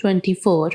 24।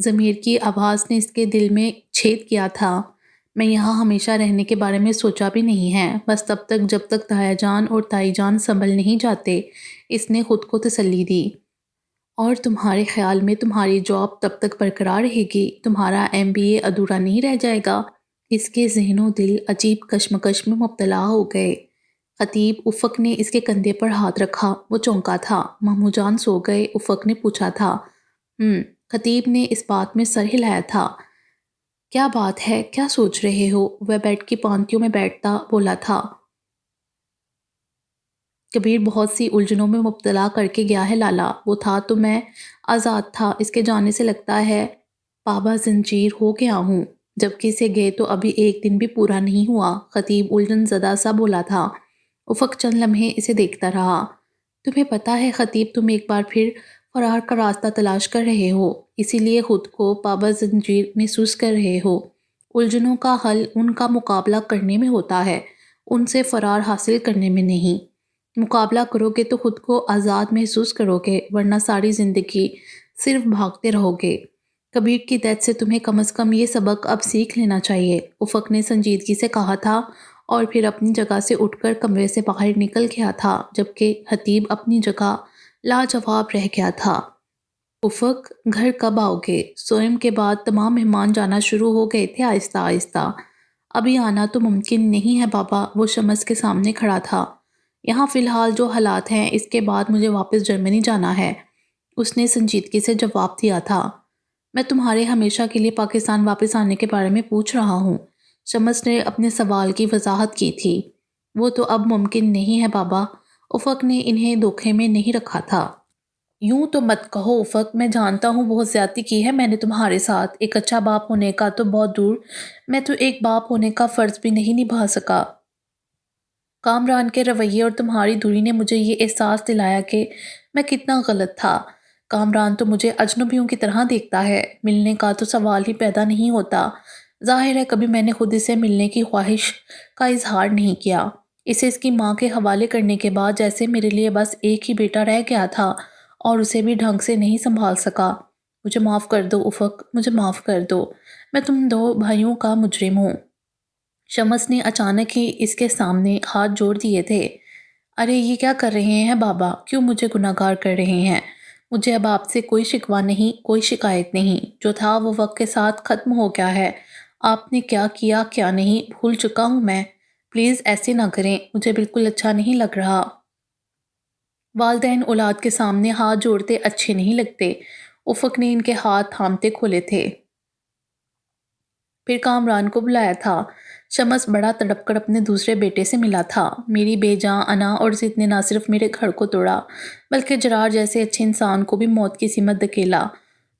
ضمیر کی آواز نے اس کے دل میں چھید کیا تھا۔ میں یہاں ہمیشہ رہنے کے بارے میں سوچا بھی نہیں ہے، بس تب تک جب تک تایا جان اور تائی جان سنبھل نہیں جاتے، اس نے خود کو تسلی دی۔ اور تمہارے خیال میں تمہاری جاب تب تک برقرار رہے گی، تمہارا MBA ادھورا نہیں رہ جائے گا؟ اس کے ذہن و دل عجیب کشمکش میں مبتلا ہو گئے۔ خطیب افق نے اس کے کندھے پر ہاتھ رکھا، وہ چونکا تھا۔ ماموں جان سو گئے؟ افق نے پوچھا تھا۔ خطیب نے اس بات میں سر ہلایا تھا۔ کیا بات ہے، کیا سوچ رہے ہو؟ وہ بیڈ کی پانتیوں میں بیٹھتا بولا تھا۔ کبیر بہت سی الجھنوں میں مبتلا کر کے گیا ہے لالا، وہ تھا تو میں آزاد تھا، اس کے جانے سے لگتا ہے پابا زنجیر ہو گیا ہوں، جبکہ اسے گئے تو ابھی ایک دن بھی پورا نہیں ہوا۔ خطیب الجھن زدہ سا بولا تھا۔ افق چند لمحے اسے دیکھتا رہا۔ تمہیں پتہ ہے خطیب، تم ایک بار پھر فرار کا راستہ تلاش کر رہے ہو، اسی لیے خود کو پابا زنجیر محسوس کر رہے ہو۔ الجھنوں کا حل ان کا مقابلہ کرنے میں ہوتا ہے، ان سے فرار حاصل کرنے میں نہیں۔ مقابلہ کرو گے تو خود کو آزاد محسوس کرو گے، ورنہ ساری زندگی صرف بھاگتے رہو گے۔ کبیر کی ڈیتھ سے تمہیں کم از کم یہ سبق اب سیکھ لینا چاہیے، افق نے سنجیدگی سے کہا تھا، اور پھر اپنی جگہ سے اٹھ کر کمرے سے باہر نکل گیا تھا، جبکہ خطیب اپنی جگہ لاجواب رہ گیا تھا۔ افق، گھر کب آؤ گے؟ سوئم کے بعد تمام مہمان جانا شروع ہو گئے تھے آہستہ آہستہ۔ ابھی آنا تو ممکن نہیں ہے بابا، وہ شمس کے سامنے کھڑا تھا۔ یہاں فی الحال جو حالات ہیں، اس کے بعد مجھے واپس جرمنی جانا ہے، اس نے سنجیدگی سے جواب دیا تھا۔ میں تمہارے ہمیشہ کے لیے پاکستان واپس آنے کے بارے میں پوچھ رہا ہوں، شمس نے اپنے سوال کی وضاحت کی تھی۔ وہ تو اب ممکن نہیں ہے بابا، افق نے انہیں دھوکے میں نہیں رکھا تھا۔ یوں تو مت کہو افق، میں جانتا ہوں بہت زیادتی کی ہے میں نے تمہارے ساتھ، ایک اچھا باپ ہونے کا تو بہت دور، میں تو ایک باپ ہونے کا فرض بھی نہیں نبھا سکا۔ کامران کے رویے اور تمہاری دوری نے مجھے یہ احساس دلایا کہ میں کتنا غلط تھا۔ کامران تو مجھے اجنبیوں کی طرح دیکھتا ہے، ملنے کا تو سوال ہی پیدا نہیں ہوتا۔ ظاہر ہے کبھی میں نے خود اسے ملنے کی خواہش کا اظہار نہیں کیا۔ اسے اس کی ماں کے حوالے کرنے کے بعد جیسے میرے لیے بس ایک ہی بیٹا رہ گیا تھا، اور اسے بھی ڈھنگ سے نہیں سنبھال سکا۔ مجھے معاف کر دو افق، مجھے معاف کر دو، میں تم دو بھائیوں کا مجرم ہوں۔ شمس نے اچانک ہی اس کے سامنے ہاتھ جوڑ دیے تھے۔ ارے یہ کیا کر رہے ہیں بابا، کیوں مجھے گناہگار کر رہے ہیں؟ مجھے اب آپ سے کوئی شکوہ نہیں، کوئی شکایت نہیں، جو تھا وہ وقت کے ساتھ ختم ہو گیا ہے۔ آپ نے کیا کیا کیا نہیں بھول چکا ہوں میں، پلیز ایسے نہ کریں، مجھے بالکل اچھا نہیں لگ رہا۔ والدین اولاد کے سامنے ہاتھ جوڑتے اچھے نہیں لگتے۔ افق نے ان کے ہاتھ تھامتے کھولے تھے، پھر کامران کو بلایا تھا۔ شمس بڑا تڑپ کر اپنے دوسرے بیٹے سے ملا تھا۔ میری بے جاں انا اور ضد نے نہ صرف میرے گھر کو توڑا، بلکہ جرار جیسے اچھے انسان کو بھی موت کی سمت دھکیلا۔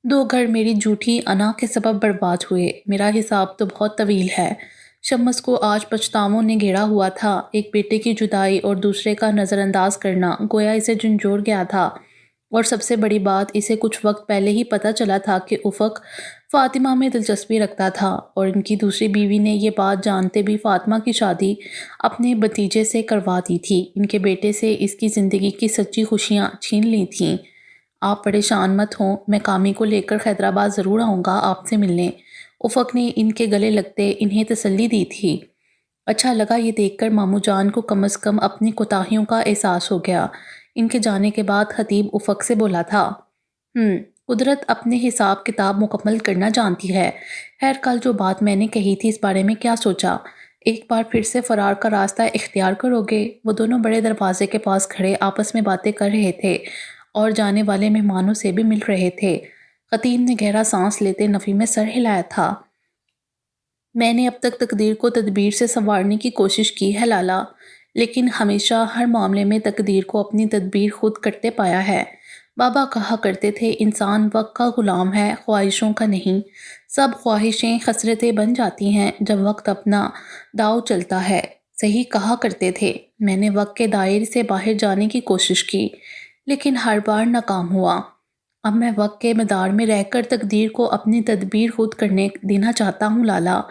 2 گھر میری جھوٹی انا کے سبب برباد ہوئے، میرا حساب تو بہت طویل ہے۔ شمس کو آج پچھتاووں نے گھیرا ہوا تھا، ایک بیٹے کی جدائی اور دوسرے کا نظر انداز کرنا گویا اسے جھنجھوڑ گیا تھا، اور سب سے بڑی بات، اسے کچھ وقت پہلے ہی پتہ چلا تھا کہ افق فاطمہ میں دلچسپی رکھتا تھا، اور ان کی دوسری بیوی نے یہ بات جانتے بھی فاطمہ کی شادی اپنے بھتیجے سے کروا دی تھی، ان کے بیٹے سے اس کی زندگی کی سچی خوشیاں چھین لی تھیں۔ آپ پریشان مت ہوں، میں کامی کو لے کر حیدرآباد ضرور آؤں گا آپ سے ملنے، افق نے ان کے گلے لگتے انہیں تسلی دی تھی۔ اچھا لگا یہ دیکھ کر ماموں جان کو کم از کم اپنی کوتاہیوں کا احساس ہو گیا۔ ان کے جانے کے بعد خطیب افق سے بولا تھا، قدرت اپنے حساب کتاب مکمل کرنا جانتی ہے۔ خیر کل جو بات میں نے کہی تھی اس بارے میں کیا سوچا؟ ایک بار پھر سے فرار کا راستہ اختیار کرو گے؟ وہ دونوں بڑے دروازے کے پاس کھڑے آپس میں باتیں کر رہے تھے، اور جانے والے مہمانوں سے بھی مل رہے تھے۔ خطیب نے گہرا سانس لیتے نفی میں سر ہلایا تھا۔ میں نے اب تک تقدیر کو تدبیر سے سنوارنے کی کوشش کی ہے لالا، لیکن ہمیشہ ہر معاملے میں تقدیر کو اپنی تدبیر خود کرتے پایا ہے۔ بابا کہا کرتے تھے انسان وقت کا غلام ہے، خواہشوں کا نہیں۔ سب خواہشیں خسرتیں بن جاتی ہیں جب وقت اپنا داؤ چلتا ہے۔ صحیح کہا کرتے تھے۔ میں نے وقت کے دائرے سے باہر جانے کی کوشش کی، لیکن ہر بار ناکام ہوا۔ اب میں وقت کے مدار میں رہ کر تقدیر کو اپنی تدبیر خود کرنے دینا چاہتا ہوں لالا۔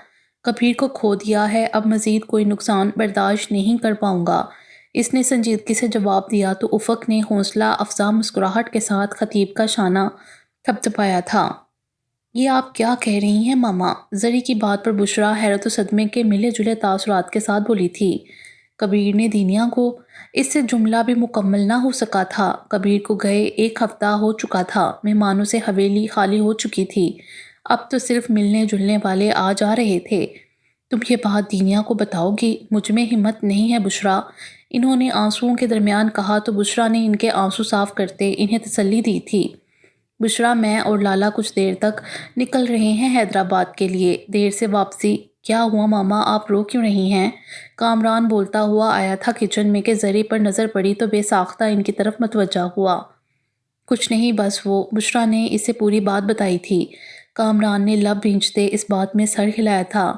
کبیر کو کھو دیا ہے، اب مزید کوئی نقصان برداشت نہیں کر پاؤں گا، اس نے سنجیدگی سے جواب دیا تو افق نے حوصلہ افزا مسکراہٹ کے ساتھ خطیب کا شانہ تھپتھپایا تھا۔ یہ آپ کیا کہہ رہی ہیں ماما؟ زری کی بات پر بشرا حیرت و صدمے کے ملے جلے تاثرات کے ساتھ بولی تھی۔ کبیر نے دینیا کو اس سے جملہ بھی مکمل نہ ہو سکا تھا۔ کبیر کو گئے 1 ہفتہ ہو چکا تھا، مہمانوں سے حویلی خالی ہو چکی تھی، اب تو صرف ملنے جلنے والے آ جا رہے تھے۔ تم یہ بات دینیا کو بتاؤ گی؟ مجھ میں ہمت نہیں ہے بشرا، انہوں نے آنسوؤں کے درمیان کہا تو بشرا نے ان کے آنسو صاف کرتے انہیں تسلی دی تھی۔ بشرا، میں اور لالا کچھ دیر تک نکل رہے ہیں حیدرآباد کے لیے، دیر سے واپسی۔ کیا ہوا ماما، آپ رو کیوں رہی ہیں؟ کامران بولتا ہوا آیا تھا کچن میں کہ زری پر نظر پڑی تو بے ساختہ ان کی طرف متوجہ ہوا۔ کچھ نہیں، بس وہ، بشرا نے اسے پوری بات بتائی تھی۔ کامران نے لب بھینچتے اس بات میں سر ہلایا تھا۔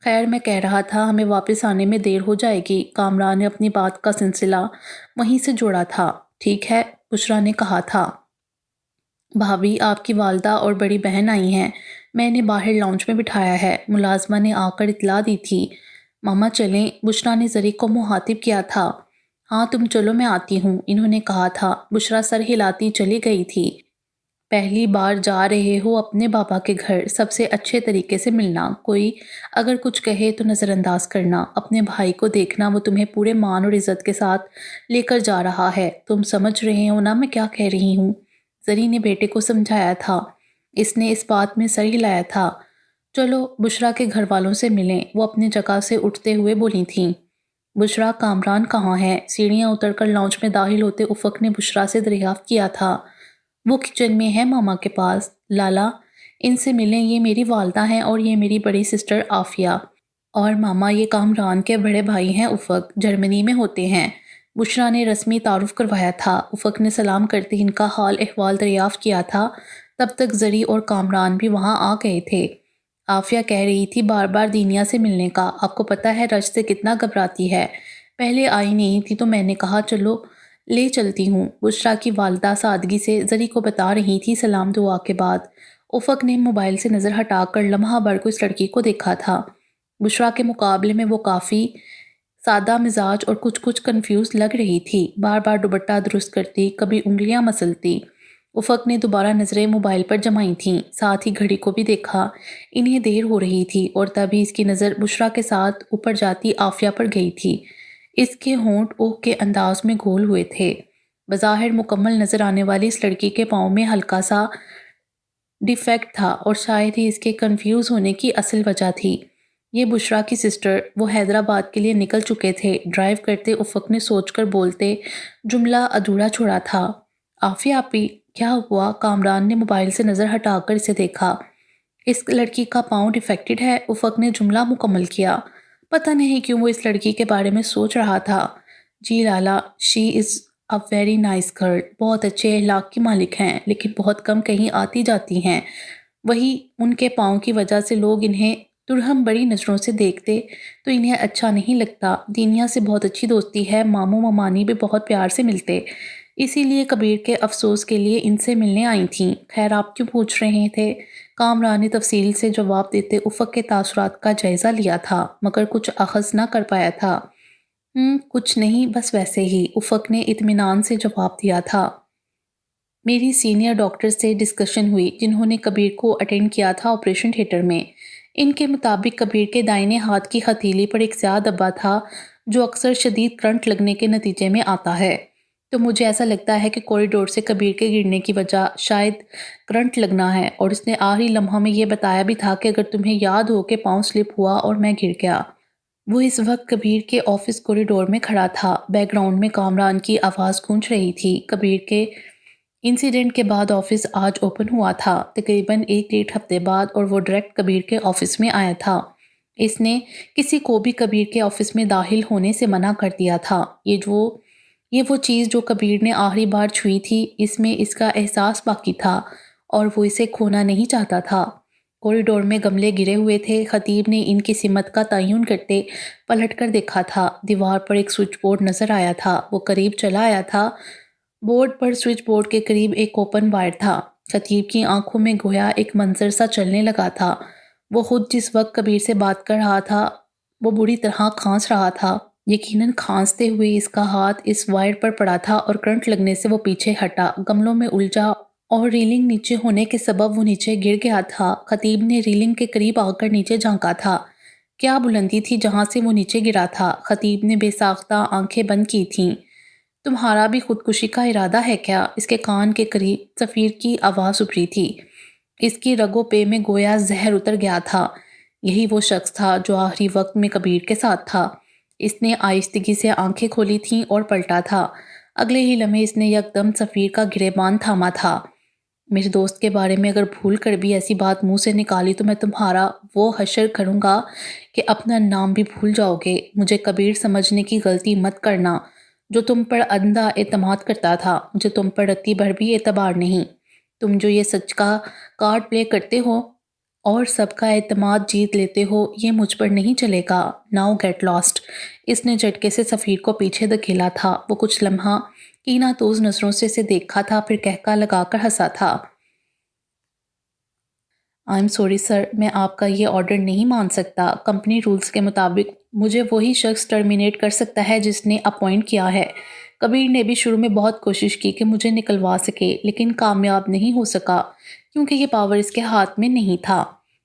خیر، میں کہہ رہا تھا ہمیں واپس آنے میں دیر ہو جائے گی۔ کامران نے اپنی بات کا سلسلہ وہیں سے جوڑا تھا۔ ٹھیک ہے، بشرا نے کہا تھا۔ بھابھی، آپ کی والدہ اور بڑی بہن آئی ہیں، میں نے باہر لاؤنج میں بٹھایا ہے، ملازمہ نے آ کر اطلاع دی تھی۔ ماما چلیں، بشرا نے زری کو مخاطب کیا تھا۔ ہاں تم چلو، میں آتی ہوں، انہوں نے کہا تھا۔ بشرا سر ہلاتی چلی گئی تھی۔ پہلی بار جا رہے ہو اپنے بابا کے گھر، سب سے اچھے طریقے سے ملنا، کوئی اگر کچھ کہے تو نظر انداز کرنا، اپنے بھائی کو دیکھنا، وہ تمہیں پورے مان اور عزت کے ساتھ لے کر جا رہا ہے۔ تم سمجھ رہے ہو نا میں کیا کہہ رہی ہوں؟ زری نے بیٹے کو سمجھایا تھا۔ اس نے اس بات میں سر ہلایا تھا۔ چلو بشرا کے گھر والوں سے ملیں، وہ اپنی جگہ سے اٹھتے ہوئے بولی تھیں۔ بشرا، کامران کہاں ہے؟ سیڑھیاں اتر کر لاؤنج میں داخل ہوتے افق نے بشرا سے دریافت کیا تھا۔ وہ کچن میں ہے ماما کے پاس۔ لالا، ان سے ملیں، یہ میری والدہ ہیں اور یہ میری بڑی سسٹر عافیہ۔ اور ماما، یہ کامران کے بڑے بھائی ہیں افق، جرمنی میں ہوتے ہیں۔ بشرا نے رسمی تعارف کروایا تھا۔ افق نے سلام کرتے ان کا حال احوال دریافت کیا تھا۔ تب تک زری اور کامران بھی وہاں آ گئے تھے۔ عافیہ کہہ رہی تھی بار بار دینیا سے ملنے کا، آپ کو پتہ ہے رج سے کتنا گھبراتی ہے، پہلے آئی نہیں تھی تو میں نے کہا چلو لے چلتی ہوں۔ بشرا کی والدہ سادگی سے زری کو بتا رہی تھی سلام دعا کے بعد۔ افق نے موبائل سے نظر ہٹا کر لمحہ بھر کو اس لڑکی کو دیکھا تھا۔ بشرا کے مقابلے میں وہ کافی سادہ مزاج اور کچھ کنفیوز لگ رہی تھی، بار بار دوپٹہ درست کرتی، کبھی انگلیاں مسلتی۔ افق نے دوبارہ نظریں موبائل پر جمائی تھیں، ساتھ ہی گھڑی کو بھی دیکھا۔ انہیں دیر ہو رہی تھی اور تبھی اس کی نظر بشرا کے ساتھ اوپر جاتی عافیہ پر گئی تھی۔ اس کے ہونٹ اوہ کے انداز میں گول ہوئے تھے۔ بظاہر مکمل نظر آنے والی اس لڑکی کے پاؤں میں ہلکا سا ڈیفیکٹ تھا اور شاید ہی اس کے کنفیوز ہونے کی اصل وجہ تھی۔ یہ بشرا کی سسٹر، وہ حیدرآباد کے لیے نکل چکے تھے۔ ڈرائیو کرتے افق نے سوچ کر بولتے جملہ ادھورا چھوڑا تھا۔ عافیہ آپی، کیا ہوا؟ کامران نے موبائل سے نظر ہٹا کر اسے دیکھا۔ اس لڑکی کا پاؤں ڈیفیکٹڈ ہے، افق نے جملہ مکمل کیا۔ پتہ نہیں کیوں وہ اس لڑکی کے بارے میں سوچ رہا تھا۔ جی لالا، شی از اے ویری نائس گرل، بہت اچھے اخلاق کی مالک ہیں، لیکن بہت کم کہیں آتی جاتی ہیں۔ وہی ان کے پاؤں کی وجہ سے لوگ انہیں ترہم بڑی نظروں سے دیکھتے تو انہیں اچھا نہیں لگتا۔ دینیا سے بہت اچھی دوستی ہے، ماموں ممانی بھی بہت پیار سے ملتے، اسی لیے کبیر کے افسوس کے لیے ان سے ملنے آئی تھیں۔ خیر آپ کیوں پوچھ رہے تھے؟ کامران نے تفصیل سے جواب دیتے افق کے تاثرات کا جائزہ لیا تھا، مگر کچھ اخذ نہ کر پایا تھا۔ کچھ نہیں، بس ویسے ہی، افق نے اطمینان سے جواب دیا تھا۔ میری سینئر ڈاکٹر سے ڈسکشن ہوئی جنہوں نے کبیر کو اٹینڈ کیا تھا آپریشن تھیٹر میں۔ ان کے مطابق کبیر کے دائیں ہاتھ کی ہتھیلی پر ایک سیاہ دبا تھا جو اکثر شدید کرنٹ لگنے کے نتیجے میں آتا ہے۔ تو مجھے ایسا لگتا ہے کہ کوریڈور سے کبیر کے گرنے کی وجہ شاید کرنٹ لگنا ہے، اور اس نے آخری لمحہ میں یہ بتایا بھی تھا کہ اگر تمہیں یاد ہو کہ پاؤں سلپ ہوا اور میں گر گیا۔ وہ اس وقت کبیر کے آفس کوریڈور میں کھڑا تھا۔ بیک گراؤنڈ میں کامران کی آواز گونج رہی تھی۔ کبیر کے انسیڈنٹ کے بعد آفس آج اوپن ہوا تھا، تقریباً 1 ہفتے بعد، اور وہ ڈائریکٹ کبیر کے آفس میں آیا تھا۔ اس نے کسی کو بھی کبیر کے آفس میں داخل ہونے سے منع کر دیا تھا۔ یہ وہ چیز جو کبیر نے آخری بار چھوئی تھی، اس میں اس کا احساس باقی تھا اور وہ اسے کھونا نہیں چاہتا تھا۔ کوریڈور میں گملے گرے ہوئے تھے۔ خطیب نے ان کی سمت کا تعین کرتے پلٹ کر دیکھا تھا۔ دیوار پر ایک سوئچ بورڈ نظر آیا تھا۔ وہ قریب چلا آیا تھا۔ بورڈ پر سوئچ بورڈ کے قریب ایک اوپن وائر تھا۔ خطیب کی آنکھوں میں گویا ایک منظر سا چلنے لگا تھا۔ وہ خود جس وقت کبیر سے بات کر رہا تھا وہ بری طرح کھانس رہا تھا۔ یقیناً کھانستے ہوئے اس کا ہاتھ اس وائر پر پڑا تھا اور کرنٹ لگنے سے وہ پیچھے ہٹا، گملوں میں الجھا اور ریلنگ نیچے ہونے کے سبب وہ نیچے گر گیا تھا۔ خطیب نے ریلنگ کے قریب آ کر نیچے جھانکا تھا۔ کیا بلندی تھی جہاں سے وہ نیچے گرا تھا؟ خطیب نے بے ساختہ آنکھیں بند کی تھیں۔ تمہارا بھی خودکشی کا ارادہ ہے کیا؟ اس کے کان کے قریب سفیر کی آواز ابھری تھی۔ اس کی رگوں پہ میں گویا زہر اتر گیا تھا۔ یہی وہ شخص تھا جو آخری وقت میں کبیر کے ساتھ تھا۔ اس نے آہستگی سے آنکھیں کھولی تھیں اور پلٹا تھا۔ اگلے ہی لمحے اس نے یکدم سفیر کا گریبان تھاما تھا۔ میرے دوست کے بارے میں اگر بھول کر بھی ایسی بات منہ سے نکالی تو میں تمہارا وہ حشر کروں گا کہ اپنا نام بھی بھول جاؤ گے۔ مجھے کبیر سمجھنے کی غلطی مت کرنا، جو تم پر اندھا اعتماد کرتا تھا۔ مجھے تم پر رتی بھر بھی اعتبار نہیں۔ تم جو یہ سچ کا کارڈ پلے کرتے ہو اور سب کا اعتماد جیت لیتے ہو، یہ مجھ پر نہیں چلے گا۔ Now get lost. اس نے جھٹکے سے سفیر کو پیچھے دھکیلا تھا۔ وہ کچھ لمحہ کینہ توز نظروں سے اسے دیکھا تھا، پھر کہکا لگا کر ہنسا تھا۔ آئی ایم سوری سر، میں آپ کا یہ آرڈر نہیں مان سکتا۔ کمپنی رولز کے مطابق مجھے وہی شخص ٹرمینیٹ کر سکتا ہے جس نے اپوائنٹ کیا ہے۔ کبیر نے بھی شروع میں بہت کوشش کی کہ مجھے نکلوا سکے، لیکن کامیاب نہیں ہو سکا کیونکہ یہ پاور اس کے ہاتھ میں نہیں تھا۔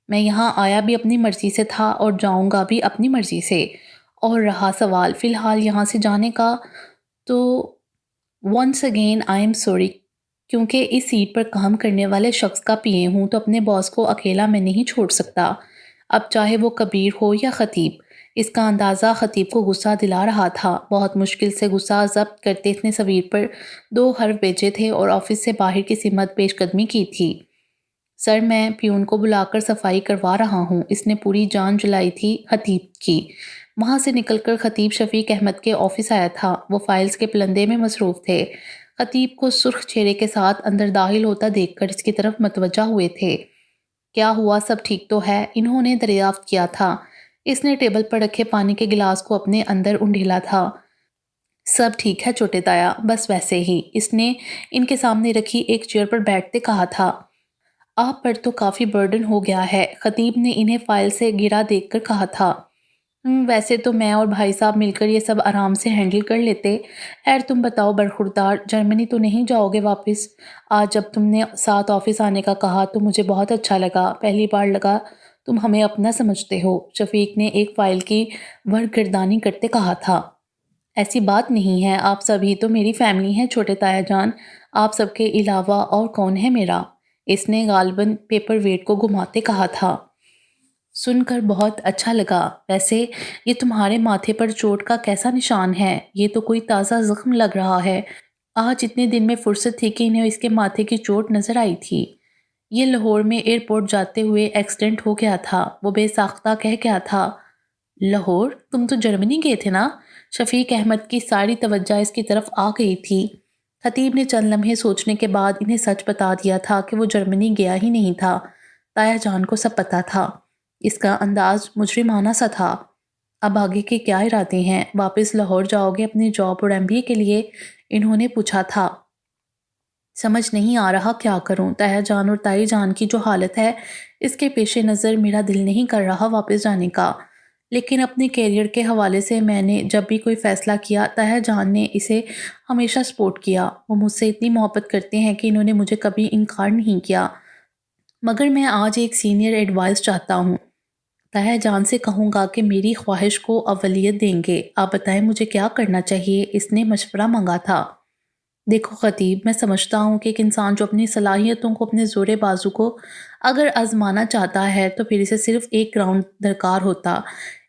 میں یہاں آیا بھی اپنی مرضی سے تھا اور جاؤں گا بھی اپنی مرضی سے۔ اور رہا سوال فی الحال یہاں سے جانے کا، تو once again I am sorry, کیونکہ اس سیٹ پر کام کرنے والے شخص کا پی اے ہوں تو اپنے باس کو اکیلا میں نہیں چھوڑ سکتا، اب چاہے وہ کبیر ہو یا خطیب۔ اس کا اندازہ خطیب کو غصہ دلا رہا تھا۔ بہت مشکل سے غصہ ضبط کرتے اس نے سفیر پر 2 حرف بھیجے تھے اور آفس سے باہر کی سمت پیش قدمی کی تھی۔ سر، میں پیون کو بلا کر صفائی کروا رہا ہوں۔ اس نے پوری جان جلائی تھی خطیب کی۔ وہاں سے نکل کر خطیب شفیق احمد کے آفس آیا تھا۔ وہ فائلز کے پلندے میں مصروف تھے۔ خطیب کو سرخ چہرے کے ساتھ اندر داخل ہوتا دیکھ کر اس کی طرف متوجہ ہوئے تھے۔ کیا ہوا، سب ٹھیک تو ہے؟ انہوں نے دریافت کیا تھا۔ اس نے ٹیبل پر رکھے پانی کے گلاس کو اپنے اندر انڈیلا تھا۔ سب ٹھیک ہے چھوٹے تایا، بس ویسے ہی۔ اس نے ان کے سامنے رکھی ایک چیئر پر بیٹھتے کہا تھا۔ آپ پر تو کافی برڈن ہو گیا ہے، خطیب نے انہیں فائل سے گرا دیکھ کر کہا تھا۔ ویسے تو میں اور بھائی صاحب مل کر یہ سب آرام سے ہینڈل کر لیتے۔ خیر تم بتاؤ برخوردار، جرمنی تو نہیں جاؤ گے واپس؟ آج جب تم نے ساتھ آفس آنے کا کہا تو مجھے بہت اچھا لگا، پہلی بار لگا تم ہمیں اپنا سمجھتے ہو، شفیق نے ایک فائل کی ورگردانی کرتے کہا تھا۔ ایسی بات نہیں ہے، آپ سبھی تو میری فیملی ہیں چھوٹے تایا جان، آپ سب کے علاوہ اور کون ہے میرا؟ اس نے غالباً پیپر ویٹ کو گھماتے کہا تھا۔ سن کر بہت اچھا لگا۔ ویسے یہ تمہارے ماتھے پر چوٹ کا کیسا نشان ہے؟ یہ تو کوئی تازہ زخم لگ رہا ہے۔ آج اتنے دن میں فرصت تھی کہ انہیں اس کے ماتھے کی چوٹ نظر آئی تھی۔ یہ لاہور میں ایئرپورٹ جاتے ہوئے ایکسیڈنٹ ہو گیا تھا، وہ بے ساختہ کہہ گیا تھا۔ لاہور؟ تم تو جرمنی گئے تھے نا؟ شفیق احمد کی ساری توجہ اس کی طرف آ گئی تھی۔ خطیب نے چند لمحے سوچنے کے بعد انہیں سچ بتا دیا تھا کہ وہ جرمنی گیا ہی نہیں تھا۔ تایا جان کو سب پتا تھا۔ اس کا انداز مجرمانہ سا تھا۔ اب آگے کے کیا ارادے ہیں؟ واپس لاہور جاؤ گے اپنی جاب اور MBA کے لیے؟ انہوں نے پوچھا تھا۔ سمجھ نہیں آ رہا کیا کروں، تایا جان اور تائی جان کی جو حالت ہے اس کے پیش نظر میرا دل نہیں کر رہا واپس جانے کا، لیکن اپنے کیریئر کے حوالے سے میں نے جب بھی کوئی فیصلہ کیا تایا جان نے اسے ہمیشہ سپورٹ کیا۔ وہ مجھ سے اتنی محبت کرتے ہیں کہ انہوں نے مجھے کبھی انکار نہیں کیا، مگر میں آج ایک سینئر ایڈوائس چاہتا ہوں۔ تایا جان سے کہوں گا کہ میری خواہش کو اولویت دیں گے، آپ بتائیں مجھے کیا کرنا چاہیے؟ اس نے مشورہ مانگا تھا۔ دیکھو خطیب، میں سمجھتا ہوں کہ ایک انسان جو اپنی صلاحیتوں کو، اپنے زور بازو کو اگر آزمانا چاہتا ہے تو پھر اسے صرف ایک گراؤنڈ درکار ہوتا،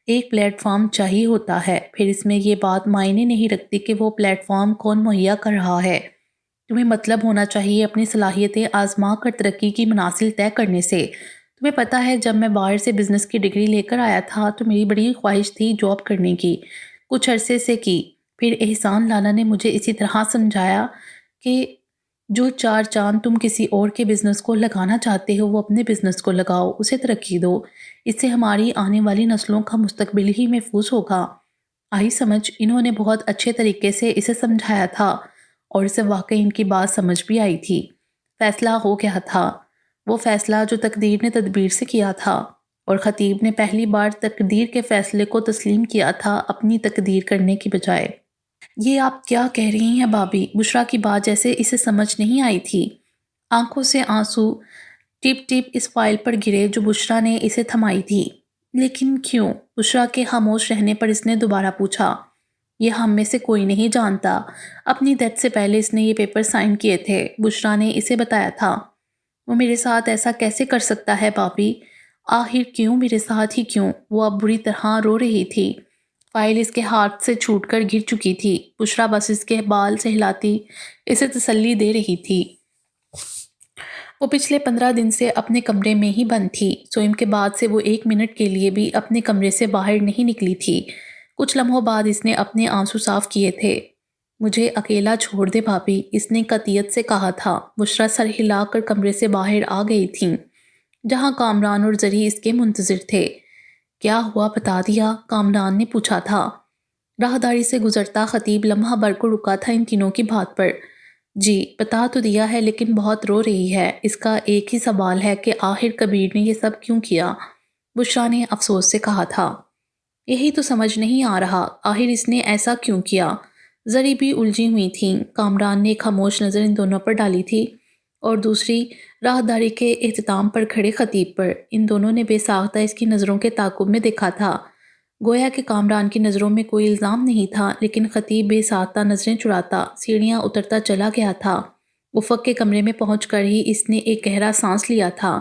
ایک پلیٹ فارم چاہیے ہوتا ہے۔ پھر اس میں یہ بات معنی نہیں رکھتی کہ وہ پلیٹ فارم کون مہیا کر رہا ہے۔ تمہیں مطلب ہونا چاہیے اپنی صلاحیتیں آزما کر ترقی کی منازل طے کرنے سے۔ تمہیں پتہ ہے جب میں باہر سے بزنس کی ڈگری لے کر آیا تھا تو میری بڑی خواہش تھی جاب کرنے کی، کچھ عرصے سے کی۔ پھر احسان لالا نے مجھے اسی طرح سمجھایا کہ جو 4 چاند تم کسی اور کے بزنس کو لگانا چاہتے ہو وہ اپنے بزنس کو لگاؤ، اسے ترقی دو، اس سے ہماری آنے والی نسلوں کا مستقبل ہی محفوظ ہوگا۔ آئی سمجھ؟ انہوں نے بہت اچھے طریقے سے اسے سمجھایا تھا اور اسے واقعی ان کی بات سمجھ بھی آئی تھی۔ فیصلہ ہو گیا تھا، وہ فیصلہ جو تقدیر نے تدبیر سے کیا تھا، اور خطیب نے پہلی بار تقدیر کے فیصلے کو تسلیم کیا تھا اپنی تقدیر کرنے کی بجائے۔ یہ آپ کیا کہہ رہی ہیں بابی؟ بشرا کی بات جیسے اسے سمجھ نہیں آئی تھی۔ آنکھوں سے آنسو ٹپ ٹپ اس فائل پر گرے جو بشرا نے اسے تھمائی تھی۔ لیکن کیوں؟ بشرا کے خاموش رہنے پر اس نے دوبارہ پوچھا۔ یہ ہم میں سے کوئی نہیں جانتا۔ اپنی ڈیتھ سے پہلے اس نے یہ پیپر سائن کیے تھے، بشرا نے اسے بتایا تھا۔ وہ میرے ساتھ ایسا کیسے کر سکتا ہے بابی؟ آخر کیوں میرے ساتھ ہی کیوں؟ وہ اب بری طرح رو رہی تھی۔ فائل اس کے ہاتھ سے چھوٹ کر گر چکی تھی۔ بشرا بس اس کے بال سہلاتی اسے تسلی دے رہی تھی۔ وہ پچھلے 15 دن سے اپنے کمرے میں ہی بند تھی۔ سوئم کے بعد سے وہ 1 منٹ کے لیے بھی اپنے کمرے سے باہر نہیں نکلی تھی۔ کچھ لمحوں بعد اس نے اپنے آنسو صاف کیے تھے۔ مجھے اکیلا چھوڑ دے بھابی، اس نے قطعیت سے کہا تھا۔ بشرا سر ہلا کر کمرے سے باہر آ گئی تھیں، جہاں کامران اور زری اس کے منتظر تھے۔ کیا ہوا بتا دیا؟ کامران نے پوچھا تھا۔ راہداری سے گزرتا خطیب لمحہ بھر کو رکا تھا ان تینوں کی بات پر۔ جی بتا تو دیا ہے، لیکن بہت رو رہی ہے۔ اس کا ایک ہی سوال ہے کہ آخر کبیر نے یہ سب کیوں کیا؟ بشرا نے افسوس سے کہا تھا۔ یہی تو سمجھ نہیں آ رہا، آخر اس نے ایسا کیوں کیا؟ زری بھی الجھی ہوئی تھیں۔ کامران نے ایک خاموش نظر ان دونوں پر ڈالی تھی اور دوسری راہداری کے اختتام پر کھڑے خطیب پر۔ ان دونوں نے بے ساختہ اس کی نظروں کے تعاقب میں دیکھا تھا، گویا کہ کامران کی نظروں میں کوئی الزام نہیں تھا، لیکن خطیب بے ساختہ نظریں چراتا سیڑھیاں اترتا چلا گیا تھا۔ افق کے کمرے میں پہنچ کر ہی اس نے ایک گہرا سانس لیا تھا۔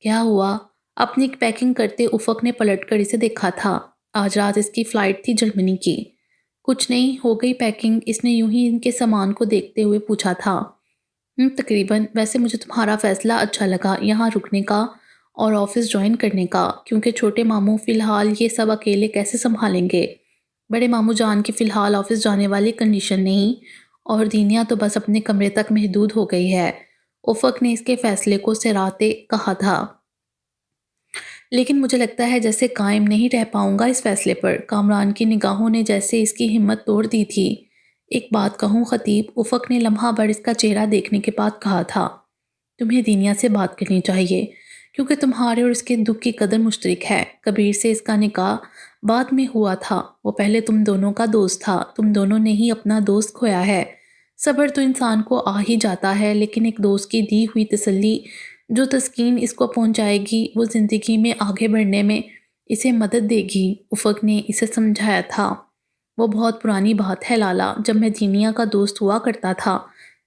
کیا ہوا؟ اپنی پیکنگ کرتے افق نے پلٹ کر اسے دیکھا تھا۔ آج رات اس کی فلائٹ تھی جرمنی کی۔ کچھ نہیں، ہو گئی پیکنگ؟ اس نے یوں ہی ان کے سامان کو دیکھتے ہوئے پوچھا تھا۔ تقریباً۔ ویسے مجھے تمہارا فیصلہ اچھا لگا یہاں رکنے کا اور آفس جوائن کرنے کا، کیونکہ چھوٹے ماموں فی الحال یہ سب اکیلے کیسے سنبھالیں گے؟ بڑے ماموں جان کی فی الحال آفس جانے والی کنڈیشن نہیں، اور دینیا تو بس اپنے کمرے تک محدود ہو گئی ہے۔ افق نے اس کے فیصلے کو سراتے کہا تھا۔ لیکن مجھے لگتا ہے جیسے قائم نہیں رہ پاؤں گا اس فیصلے پر۔ کامران کی نگاہوں نے جیسے اس کی ہمت توڑ دی تھی۔ ایک بات کہوں خطیب، افق نے لمحہ بھر اس کا چہرہ دیکھنے کے بعد کہا تھا، تمہیں دینیا سے بات کرنی چاہیے، کیونکہ تمہارے اور اس کے دکھ کی قدر مشترک ہے۔ کبیر سے اس کا نکاح بعد میں ہوا تھا، وہ پہلے تم دونوں کا دوست تھا، تم دونوں نے ہی اپنا دوست کھویا ہے۔ صبر تو انسان کو آ ہی جاتا ہے، لیکن ایک دوست کی دی ہوئی تسلی جو تسکین اس کو پہنچائے گی، وہ زندگی میں آگے بڑھنے میں اسے مدد دے گی۔ افق نے اسے سمجھایا تھا۔ وہ بہت پرانی بات ہے لالا، جب میں دینیا کا دوست ہوا کرتا تھا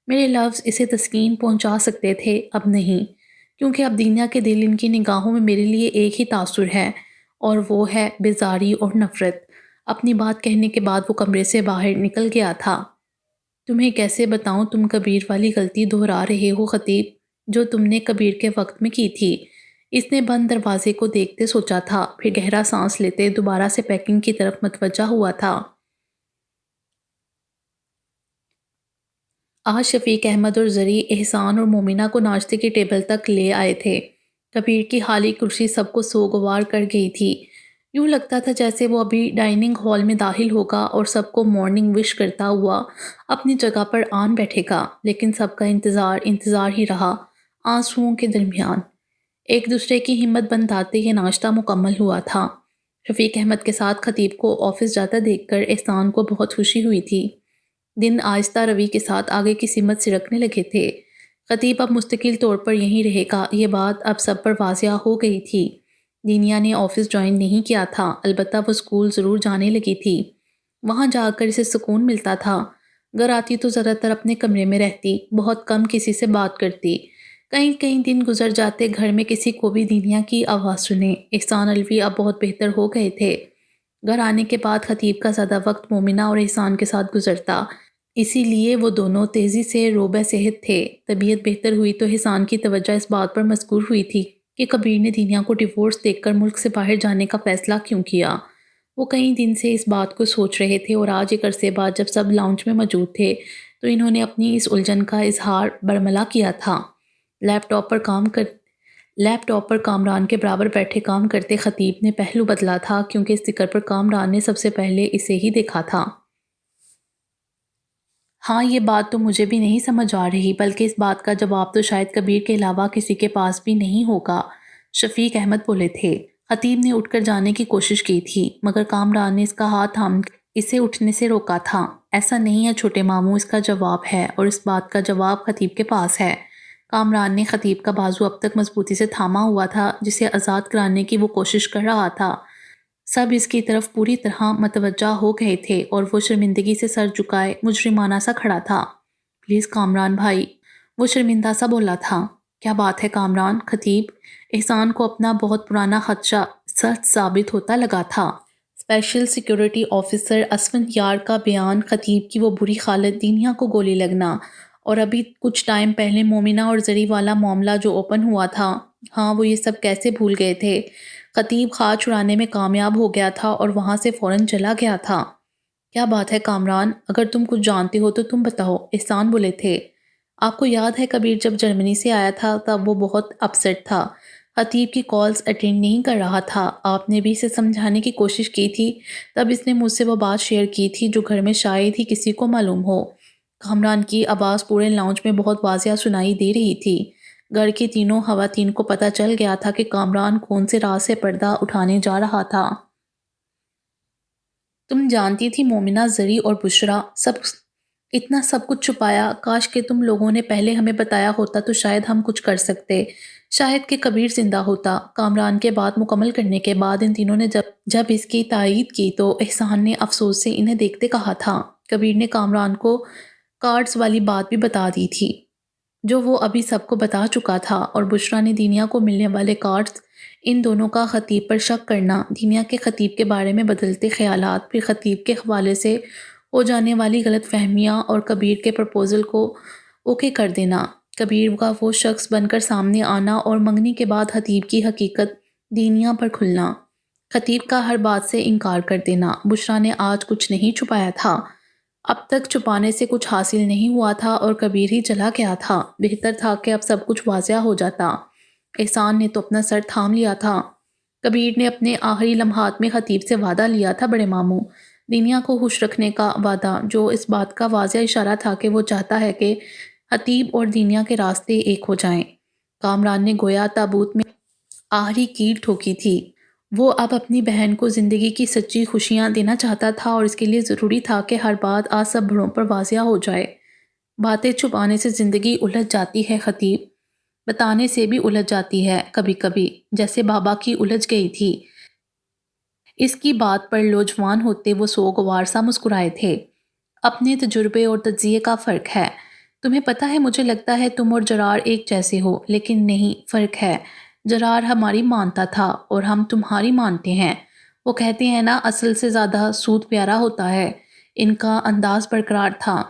میرے لفظ اسے تسکین پہنچا سکتے تھے، اب نہیں، کیونکہ اب دینیا کے دل ان کی نگاہوں میں میرے لیے ایک ہی تاثر ہے، اور وہ ہے بیزاری اور نفرت۔ اپنی بات کہنے کے بعد وہ کمرے سے باہر نکل گیا تھا۔ تمہیں کیسے بتاؤں تم کبیر والی غلطی دہرا رہے ہو خطیب، جو تم نے کبیر کے وقت میں کی تھی۔ اس نے بند دروازے کو دیکھتے سوچا تھا، پھر گہرا سانس لیتے دوبارہ سے پیکنگ کی طرف متوجہ ہوا تھا۔ آج شفیق احمد اور زری احسان اور مومنہ کو ناشتے کی ٹیبل تک لے آئے تھے۔ کبیر کی خالی کرسی سب کو سوگوار کر گئی تھی۔ یوں لگتا تھا جیسے وہ ابھی ڈائننگ ہال میں داخل ہوگا اور سب کو مارننگ وش کرتا ہوا اپنی جگہ پر آن بیٹھے گا، لیکن سب کا انتظار ہی رہا، آنسوؤں کے درمیان۔ ایک دوسرے کی ہمت بندھاتے یہ ناشتہ مکمل ہوا تھا۔ شفیق احمد کے ساتھ خطیب کو آفس جاتا دیکھ کر احسان کو بہت خوشی ہوئی تھی۔ دن آہستہ روی کے ساتھ آگے کی سمت سرکنے لگے تھے۔ خطیب اب مستقل طور پر یہیں رہے گا، یہ بات اب سب پر واضح ہو گئی تھی۔ دینیا نے آفس جوائن نہیں کیا تھا، البتہ وہ اسکول ضرور جانے لگی تھی۔ وہاں جا کر اسے سکون ملتا تھا۔ گھر آتی تو زیادہ تر اپنے کمرے میں رہتی، بہت کم کسی سے بات کرتی۔ کئی دن گزر جاتے گھر میں کسی کو بھی دینیا کی آواز سنے۔ احسان الوی اب بہت بہتر ہو گئے تھے۔ گھر آنے کے بعد خطیب کا زیادہ وقت مومنہ اور احسان کے ساتھ گزرتا، اسی لیے وہ دونوں تیزی سے روبہ صحت تھے۔ طبیعت بہتر ہوئی تو احسان کی توجہ اس بات پر مذکور ہوئی تھی کہ کبیر نے دینیا کو ڈیورس دیکھ کر ملک سے باہر جانے کا فیصلہ کیوں کیا۔ وہ کئی دن سے اس بات کو سوچ رہے تھے، اور آج ایک عرصے بعد جب سب لاؤنج میں موجود تھے تو انہوں نے اپنی اس الجھن کا اظہار برملا کیا تھا۔ لیپ ٹاپ پر کامران کے برابر بیٹھے کام کرتے خطیب نے پہلو بدلا تھا، کیونکہ اس ذکر پر کامران نے سب سے پہلے اسے ہی دیکھا تھا۔ ہاں، یہ بات تو مجھے بھی نہیں سمجھ آ رہی، بلکہ اس بات کا جواب تو شاید کبیر کے علاوہ کسی کے پاس بھی نہیں ہوگا، شفیق احمد بولے تھے۔ خطیب نے اٹھ کر جانے کی کوشش کی تھی، مگر کامران نے اس کا ہاتھ تھام کر اسے اٹھنے سے روکا تھا۔ ایسا نہیں ہے چھوٹے ماموں، اس کا جواب ہے، اور اس بات کا جواب خطیب کے پاس ہے۔ کامران نے خطیب کا بازو اب تک مضبوطی سے تھاما ہوا تھا جسے آزاد کرانے کی وہ کوشش کر رہا تھا۔ سب اس کی طرف پوری طرح متوجہ ہو گئے تھے اور وہ شرمندگی سے سر جھکائے مجرمانہ سا کھڑا تھا۔ پلیز کامران بھائی، وہ شرمندہ سا بولا تھا۔ کیا بات ہے کامران؟ خطیب احسان کو اپنا بہت پرانا خدشہ سچ ثابت ہوتا لگا تھا۔ اسپیشل سیکیورٹی آفیسر اسفند یار کا بیان، خطیب کی وہ بری حالت، دینیا کو گولی لگنا، اور ابھی کچھ ٹائم پہلے مومنہ اور زری والا معاملہ جو اوپن ہوا تھا، ہاں وہ یہ سب کیسے بھول گئے تھے؟ خطیب خواہ چھڑانے میں کامیاب ہو گیا تھا اور وہاں سے فوراً چلا گیا تھا۔ کیا بات ہے کامران؟ اگر تم کچھ جانتے ہو تو تم بتاؤ، احسان بولے تھے۔ آپ کو یاد ہے کبیر جب جرمنی سے آیا تھا تب وہ بہت اپسیٹ تھا، خطیب کی کالز اٹینڈ نہیں کر رہا تھا۔ آپ نے بھی اسے سمجھانے کی کوشش کی تھی، تب اس نے مجھ سے وہ بات شیئر کی تھی جو گھر میں شاید ہی کسی کو معلوم ہو۔ کامران کی آواز پورے لاؤنج میں بہت واضح سنائی دے رہی تھی۔ گھر کی تینوں خواتین کو پتہ چل گیا تھا کہ کامران کون سے راز سے پردہ اٹھانے جا رہا تھا۔ تم جانتی تھی مومنہ، زری اور بشرا اتنا سب کچھ چھپایا؟ کاش کہ تم لوگوں نے پہلے ہمیں بتایا ہوتا تو شاید ہم کچھ کر سکتے، شاید کہ کبیر زندہ ہوتا۔ کامران کے بات مکمل کرنے کے بعد ان تینوں نے جب اس کی تائید کی تو احسان نے افسوس سے انہیں دیکھتے کہا تھا۔ کبیر نے کامران کو کارڈز والی بات بھی بتا دی تھی جو وہ ابھی سب کو بتا چکا تھا، اور بشرا نے دینیا کو ملنے والے کارڈز، ان دونوں کا خطیب پر شک کرنا، دینیا کے خطیب کے بارے میں بدلتے خیالات، پھر خطیب کے حوالے سے ہو جانے والی غلط فہمیاں اور کبیر کے پرپوزل کو اوکے کر دینا، کبیر کا وہ شخص بن کر سامنے آنا اور منگنی کے بعد خطیب کی حقیقت دینیا پر کھلنا، خطیب کا ہر بات سے انکار کر دینا۔ بشرا نے آج کچھ نہیں چھپایا تھا، اب تک چھپانے سے کچھ حاصل نہیں ہوا تھا اور کبیر ہی چلا گیا تھا۔ بہتر تھا کہ اب سب کچھ واضح ہو جاتا۔ احسان نے تو اپنا سر تھام لیا تھا۔ کبیر نے اپنے آخری لمحات میں خطیب سے وعدہ لیا تھا، بڑے ماموں، دنیا کو خوش رکھنے کا وعدہ، جو اس بات کا واضح اشارہ تھا کہ وہ چاہتا ہے کہ خطیب اور دنیا کے راستے ایک ہو جائیں۔ کامران نے گویا تابوت میں آخری کیل ٹھوکی تھی۔ وہ اب اپنی بہن کو زندگی کی سچی خوشیاں دینا چاہتا تھا اور اس کے لیے ضروری تھا کہ ہر بات آج سب بڑوں پر واضح ہو جائے۔ باتیں چھپانے سے زندگی الجھ جاتی ہے خطیب، بتانے سے بھی الجھ جاتی ہے کبھی کبھی، جیسے بابا کی الجھ گئی تھی۔ اس کی بات پر نوجوان ہوتے وہ سوگوار سا مسکرائے تھے۔ اپنے تجربے اور تجزیے کا فرق ہے۔ تمہیں پتہ ہے مجھے لگتا ہے تم اور جرار ایک جیسے ہو، لیکن نہیں، فرق ہے۔ جرار ہماری مانتا تھا اور ہم تمہاری مانتے ہیں۔ وہ کہتے ہیں نا، اصل سے زیادہ سود پیارا ہوتا ہے۔ ان کا انداز برقرار تھا۔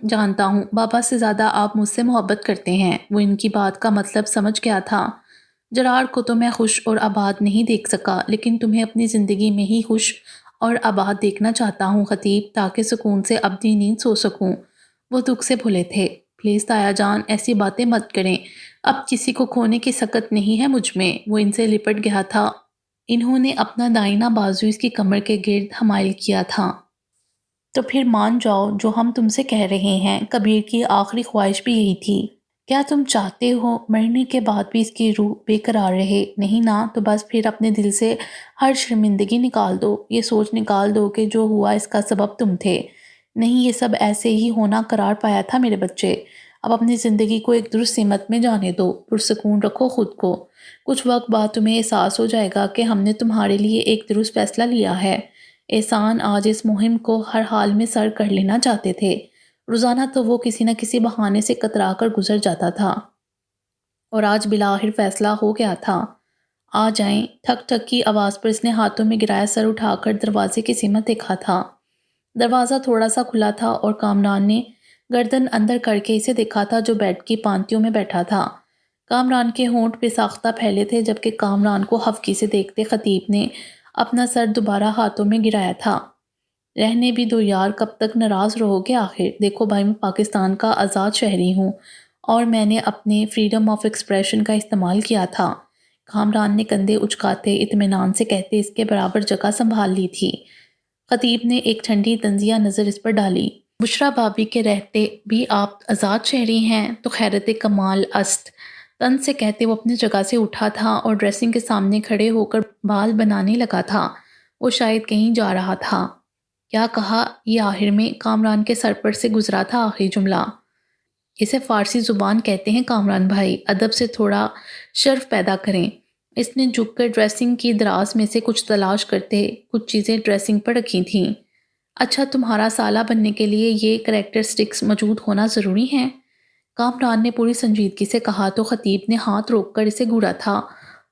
جانتا ہوں، بابا سے زیادہ آپ مجھ سے محبت کرتے ہیں۔ وہ ان کی بات کا مطلب سمجھ گیا تھا۔ جرار کو تو میں خوش اور آباد نہیں دیکھ سکا، لیکن تمہیں اپنی زندگی میں ہی خوش اور آباد دیکھنا چاہتا ہوں خطیب، تاکہ سکون سے اپنی نیند سو سکوں۔ وہ دکھ سے بھولے تھے۔ پلیز تایا جان، ایسی باتیں مت کریں، اب کسی کو کھونے کی سکت نہیں ہے مجھ میں۔ وہ ان سے لپٹ گیا تھا۔ انہوں نے اپنا دائیں بازو اس کی کمر کے گرد حمائل کیا تھا۔ تو پھر مان جاؤ جو ہم تم سے کہہ رہے ہیں۔ کبیر کی آخری خواہش بھی یہی تھی۔ کیا تم چاہتے ہو مرنے کے بعد بھی اس کی روح بے قرار رہے؟ نہیں نا، تو بس پھر اپنے دل سے ہر شرمندگی نکال دو، یہ سوچ نکال دو کہ جو ہوا اس کا سبب تم تھے۔ نہیں، یہ سب ایسے ہی ہونا قرار پایا تھا میرے بچے۔ اب اپنی زندگی کو ایک درست سمت میں جانے دو، پرسکون رکھو خود کو۔ کچھ وقت بعد تمہیں احساس ہو جائے گا کہ ہم نے تمہارے لیے ایک درست فیصلہ لیا ہے۔ احسان آج اس مہم کو ہر حال میں سر کر لینا چاہتے تھے۔ روزانہ تو وہ کسی نہ کسی بہانے سے کترا کر گزر جاتا تھا، اور آج بالآخر فیصلہ ہو گیا تھا۔ آ جائیں۔ ٹھک ٹھک کی آواز پر اس نے ہاتھوں میں گرایا سر اٹھا کر دروازے کی سمت دیکھا تھا۔ دروازہ تھوڑا سا کھلا تھا اور کامران نے گردن اندر کر کے اسے دیکھا تھا جو بیڈ کی پانتیوں میں بیٹھا تھا۔ کامران کے ہونٹ بے ساختہ پھیلے تھے، جبکہ کامران کو خفگی سے دیکھتے خطیب نے اپنا سر دوبارہ ہاتھوں میں گرایا تھا۔ رہنے بھی دو یار، کب تک ناراض رہو گے آخر؟ دیکھو بھائی، میں پاکستان کا آزاد شہری ہوں اور میں نے اپنے فریڈم آف ایکسپریشن کا استعمال کیا تھا۔ کامران نے کندھے اچکاتے اطمینان سے کہتے اس کے برابر جگہ سنبھال لی تھی۔ خطیب نے ایک ٹھنڈی طنزیہ نظر اس پر ڈالی۔ بشرا بابی کے رہتے بھی آپ آزاد شہری ہیں؟ تو خیرت کمال است۔ طنز سے کہتے وہ اپنی جگہ سے اٹھا تھا اور ڈریسنگ کے سامنے کھڑے ہو کر بال بنانے لگا تھا۔ وہ شاید کہیں جا رہا تھا۔ کیا کہا یہ آخر میں؟ کامران کے سر پر سے گزرا تھا آخری جملہ۔ اسے فارسی زبان کہتے ہیں کامران بھائی، ادب سے تھوڑا شرف پیدا کریں۔ اس نے جھک کر ڈریسنگ کی دراز میں سے کچھ تلاش کرتے کچھ چیزیں ڈریسنگ پر رکھی تھیں۔ اچھا، تمہارا سالہ بننے کے لیے یہ کریکٹرسٹکس موجود ہونا ضروری ہیں؟ کامران نے پوری سنجیدگی سے کہا تو خطیب نے ہاتھ روک کر اسے گھورا تھا۔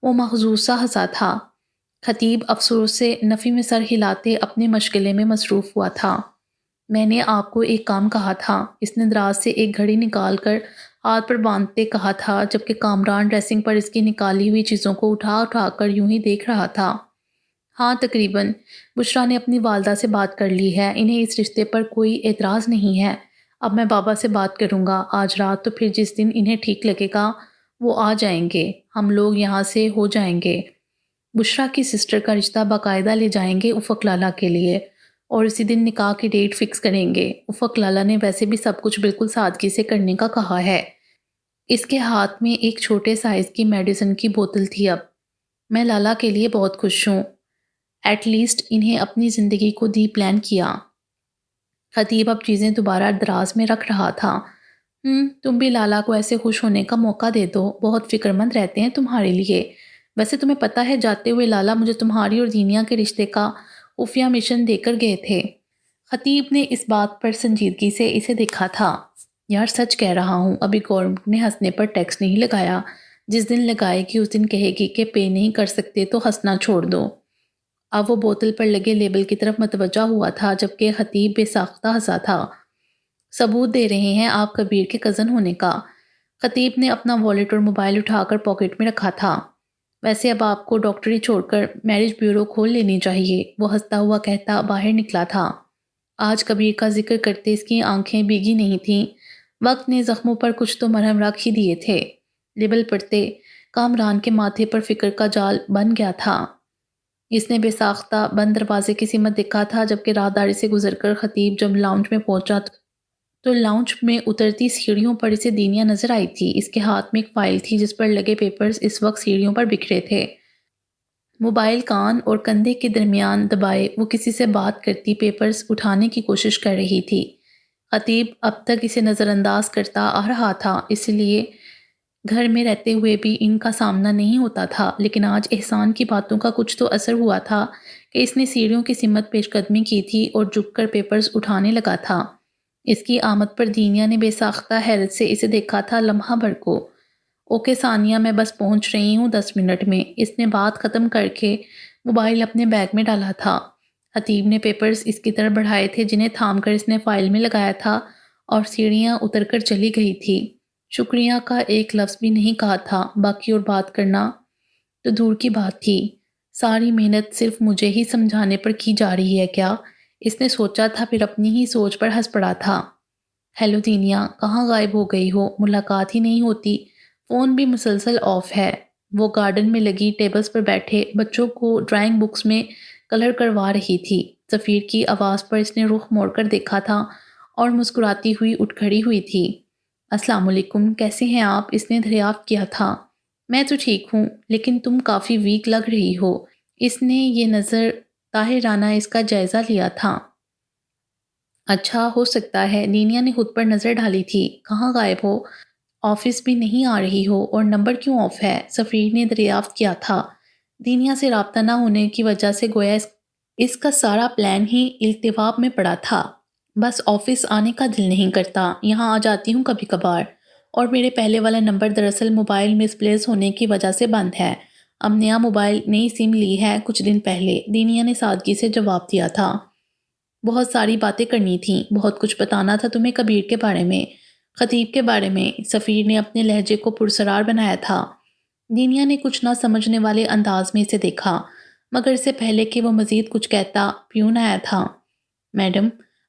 وہ محظوظ سا ہنسا تھا۔ خطیب افسوس سے نفی میں سر ہلاتے اپنے مشغلے میں مصروف ہوا تھا۔ میں نے آپ کو ایک کام کہا تھا، اس نے دراز سے ایک گھڑی نکال کر ہاتھ پر باندھتے کہا تھا، جبکہ کامران ڈریسنگ پر اس کی نکالی ہوئی چیزوں کو اٹھا اٹھا کر یوں ہی دیکھ رہا تھا۔ ہاں تقریباً، بشریٰ نے اپنی والدہ سے بات کر لی ہے، انہیں اس رشتے پر کوئی اعتراض نہیں ہے۔ اب میں بابا سے بات کروں گا آج رات، تو پھر جس دن انہیں ٹھیک لگے گا وہ آ جائیں گے، ہم لوگ یہاں سے ہو جائیں گے۔ بشریٰ کی سسٹر کا رشتہ باقاعدہ لے جائیں گے افق لالہ کے لیے، اور اسی دن نکاح کی ڈیٹ فکس کریں گے۔ افق لالہ نے ویسے بھی سب کچھ بالکل سادگی سے کرنے کا کہا ہے۔ اس کے ہاتھ میں ایک چھوٹے سائز کی میڈیسن کی بوتل تھی۔ اب میں لالہ کے لیے بہت خوش ہوں، ایٹ لیسٹ انہیں اپنی زندگی کو دی پلان کیا۔ خطیب اب چیزیں دوبارہ دراز میں رکھ رہا تھا۔ تم بھی لالہ کو ایسے خوش ہونے کا موقع دے دو، بہت فکر مند رہتے ہیں تمہارے لیے۔ ویسے تمہیں پتہ ہے جاتے ہوئے لالہ مجھے تمہاری اور دینیا کے رشتے کا خفیہ مشن دے کر گئے تھے۔ خطیب نے اس بات پر سنجیدگی سے اسے دیکھا تھا۔ یار سچ کہہ رہا ہوں، ابھی گورنمنٹ نے ہنسنے پر ٹیکس نہیں لگایا، جس دن لگائے گی اس دن کہے گی کہ پے نہیں کر سکتے تو ہنسنا چھوڑ دو۔ اب وہ بوتل پر لگے لیبل کی طرف متوجہ ہوا تھا، جبکہ خطیب بے ساختہ ہنسا تھا۔ ثبوت دے رہے ہیں آپ کبیر کے کزن ہونے کا۔ خطیب نے اپنا والیٹ اور موبائل اٹھا کر پاکٹ میں رکھا تھا۔ ویسے اب آپ کو ڈاکٹری چھوڑ کر میرج بیورو کھول لینی چاہیے، وہ ہنستا ہوا کہتا باہر نکلا تھا۔ آج کبیر کا ذکر کرتے اس کی آنکھیں بھیگی نہیں تھیں۔ وقت نے زخموں پر کچھ تو مرہم رکھ ہی دیے تھے۔ لیبل پڑھتے کامران کے ماتھے پر فکر کا جال بن گیا تھا۔ اس نے بے ساختہ بند دروازے کی سمت دیکھا تھا، جبکہ راہداری سے گزر کر خطیب جب لاؤنج میں پہنچا تو لاؤنج میں اترتی سیڑھیوں پر اسے دینیا نظر آئی تھی۔ اس کے ہاتھ میں ایک فائل تھی جس پر لگے پیپرز اس وقت سیڑھیوں پر بکھرے تھے۔ موبائل کان اور کندھے کے درمیان دبائے وہ کسی سے بات کرتی پیپرز اٹھانے کی کوشش کر رہی تھی۔ خطیب اب تک اسے نظر انداز کرتا آ رہا تھا، اس لیے گھر میں رہتے ہوئے بھی ان کا سامنا نہیں ہوتا تھا، لیکن آج احسان کی باتوں کا کچھ تو اثر ہوا تھا کہ اس نے سیڑھیوں کی سمت پیش قدمی کی تھی اور جھک کر پیپرز اٹھانے لگا تھا۔ اس کی آمد پر دینیا نے بے ساختہ حیرت سے اسے دیکھا تھا لمحہ بھر کو۔ اوکے ثانیہ، میں بس پہنچ رہی ہوں 10 منٹ میں۔ اس نے بات ختم کر کے موبائل اپنے بیگ میں ڈالا تھا۔ خطیب نے پیپرز اس کی طرف بڑھائے تھے جنہیں تھام کر اس نے فائل میں لگایا تھا، اور سیڑھیاں اتر کر چلی گئی تھی۔ شکریہ کا ایک لفظ بھی نہیں کہا تھا، باقی اور بات کرنا تو دور کی بات تھی۔ ساری محنت صرف مجھے ہی سمجھانے پر کی جا رہی ہے کیا؟ اس نے سوچا تھا، پھر اپنی ہی سوچ پر ہنس پڑا تھا۔ ہیلو دینیا، کہاں غائب ہو گئی ہو؟ ملاقات ہی نہیں ہوتی، فون بھی مسلسل آف ہے۔ وہ گارڈن میں لگی ٹیبلز پر بیٹھے بچوں کو ڈرائنگ بکس میں کلر کروا رہی تھی۔ ظفیر کی آواز پر اس نے رخ موڑ کر دیکھا تھا اور مسکراتی ہوئی اٹھ کھڑی ہوئی تھی۔ السلام علیکم، کیسے ہیں آپ؟ اس نے دریافت کیا تھا۔ میں تو ٹھیک ہوں، لیکن تم کافی ویک لگ رہی ہو۔ اس نے یہ نظر طاہرانہ اس کا جائزہ لیا تھا۔ اچھا، ہو سکتا ہے۔ دینیا نے خود پر نظر ڈالی تھی۔ کہاں غائب ہو؟ آفس بھی نہیں آ رہی ہو، اور نمبر کیوں آف ہے؟ ظفیر نے دریافت کیا تھا۔ دینیا سے رابطہ نہ ہونے کی وجہ سے گویا اس کا سارا پلان ہی التواب میں پڑا تھا۔ بس آفس آنے کا دل نہیں کرتا، یہاں آ جاتی ہوں کبھی کبھار، اور میرے پہلے والا نمبر دراصل موبائل مسپلیس ہونے کی وجہ سے بند ہے۔ اب نیا موبائل نئی سم لی ہے کچھ دن پہلے، دینیا نے سادگی سے جواب دیا تھا۔ بہت ساری باتیں کرنی تھیں، بہت کچھ بتانا تھا تمہیں کبیر کے بارے میں، خطیب کے بارے میں۔ ظفیر نے اپنے لہجے کو پرسرار بنایا تھا۔ دینیا نے کچھ نہ سمجھنے والے انداز میں اسے دیکھا، مگر اس سے پہلے کہ وہ مزید کچھ کہتا پیون آیا تھا۔ میڈم،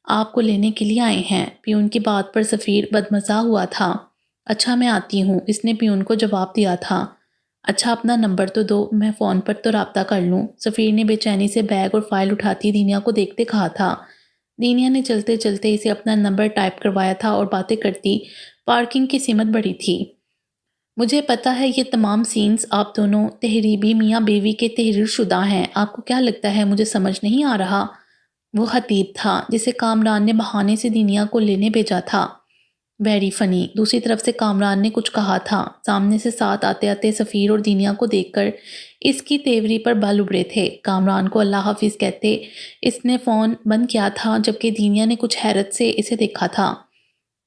آپ کو لینے کے لیے آئے ہیں۔ پیون کی بات پر ظفیر بدمزہ ہوا تھا۔ اچھا میں آتی ہوں، اس نے پیون کو جواب دیا تھا۔ اچھا اپنا نمبر تو دو، میں فون پر تو رابطہ کر لوں۔ ظفیر نے بے چینی سے بیگ اور فائل اٹھاتی دینیا کو دیکھتے کہا تھا۔ دینیا نے چلتے چلتے اسے اپنا نمبر ٹائپ کروایا تھا اور باتیں کرتی پارکنگ کی سمت بڑھی تھی۔ مجھے پتا ہے یہ تمام سینز آپ دونوں تحریبی میاں بیوی کے تحریر شدہ ہیں، آپ کو کیا لگتا ہے مجھے سمجھ نہیں آ رہا؟ وہ خطیب تھا جسے کامران نے بہانے سے دینیا کو لینے بھیجا تھا۔ Very funny. دوسری طرف سے کامران نے کچھ کہا تھا۔ سامنے سے ساتھ آتے آتے سفیر اور دینیا کو دیکھ کر اس کی تیوری پر بال ابھرے تھے۔ کامران کو اللہ حافظ کہتے اس نے فون بند کیا تھا، جبکہ دینیا نے کچھ حیرت سے اسے دیکھا تھا۔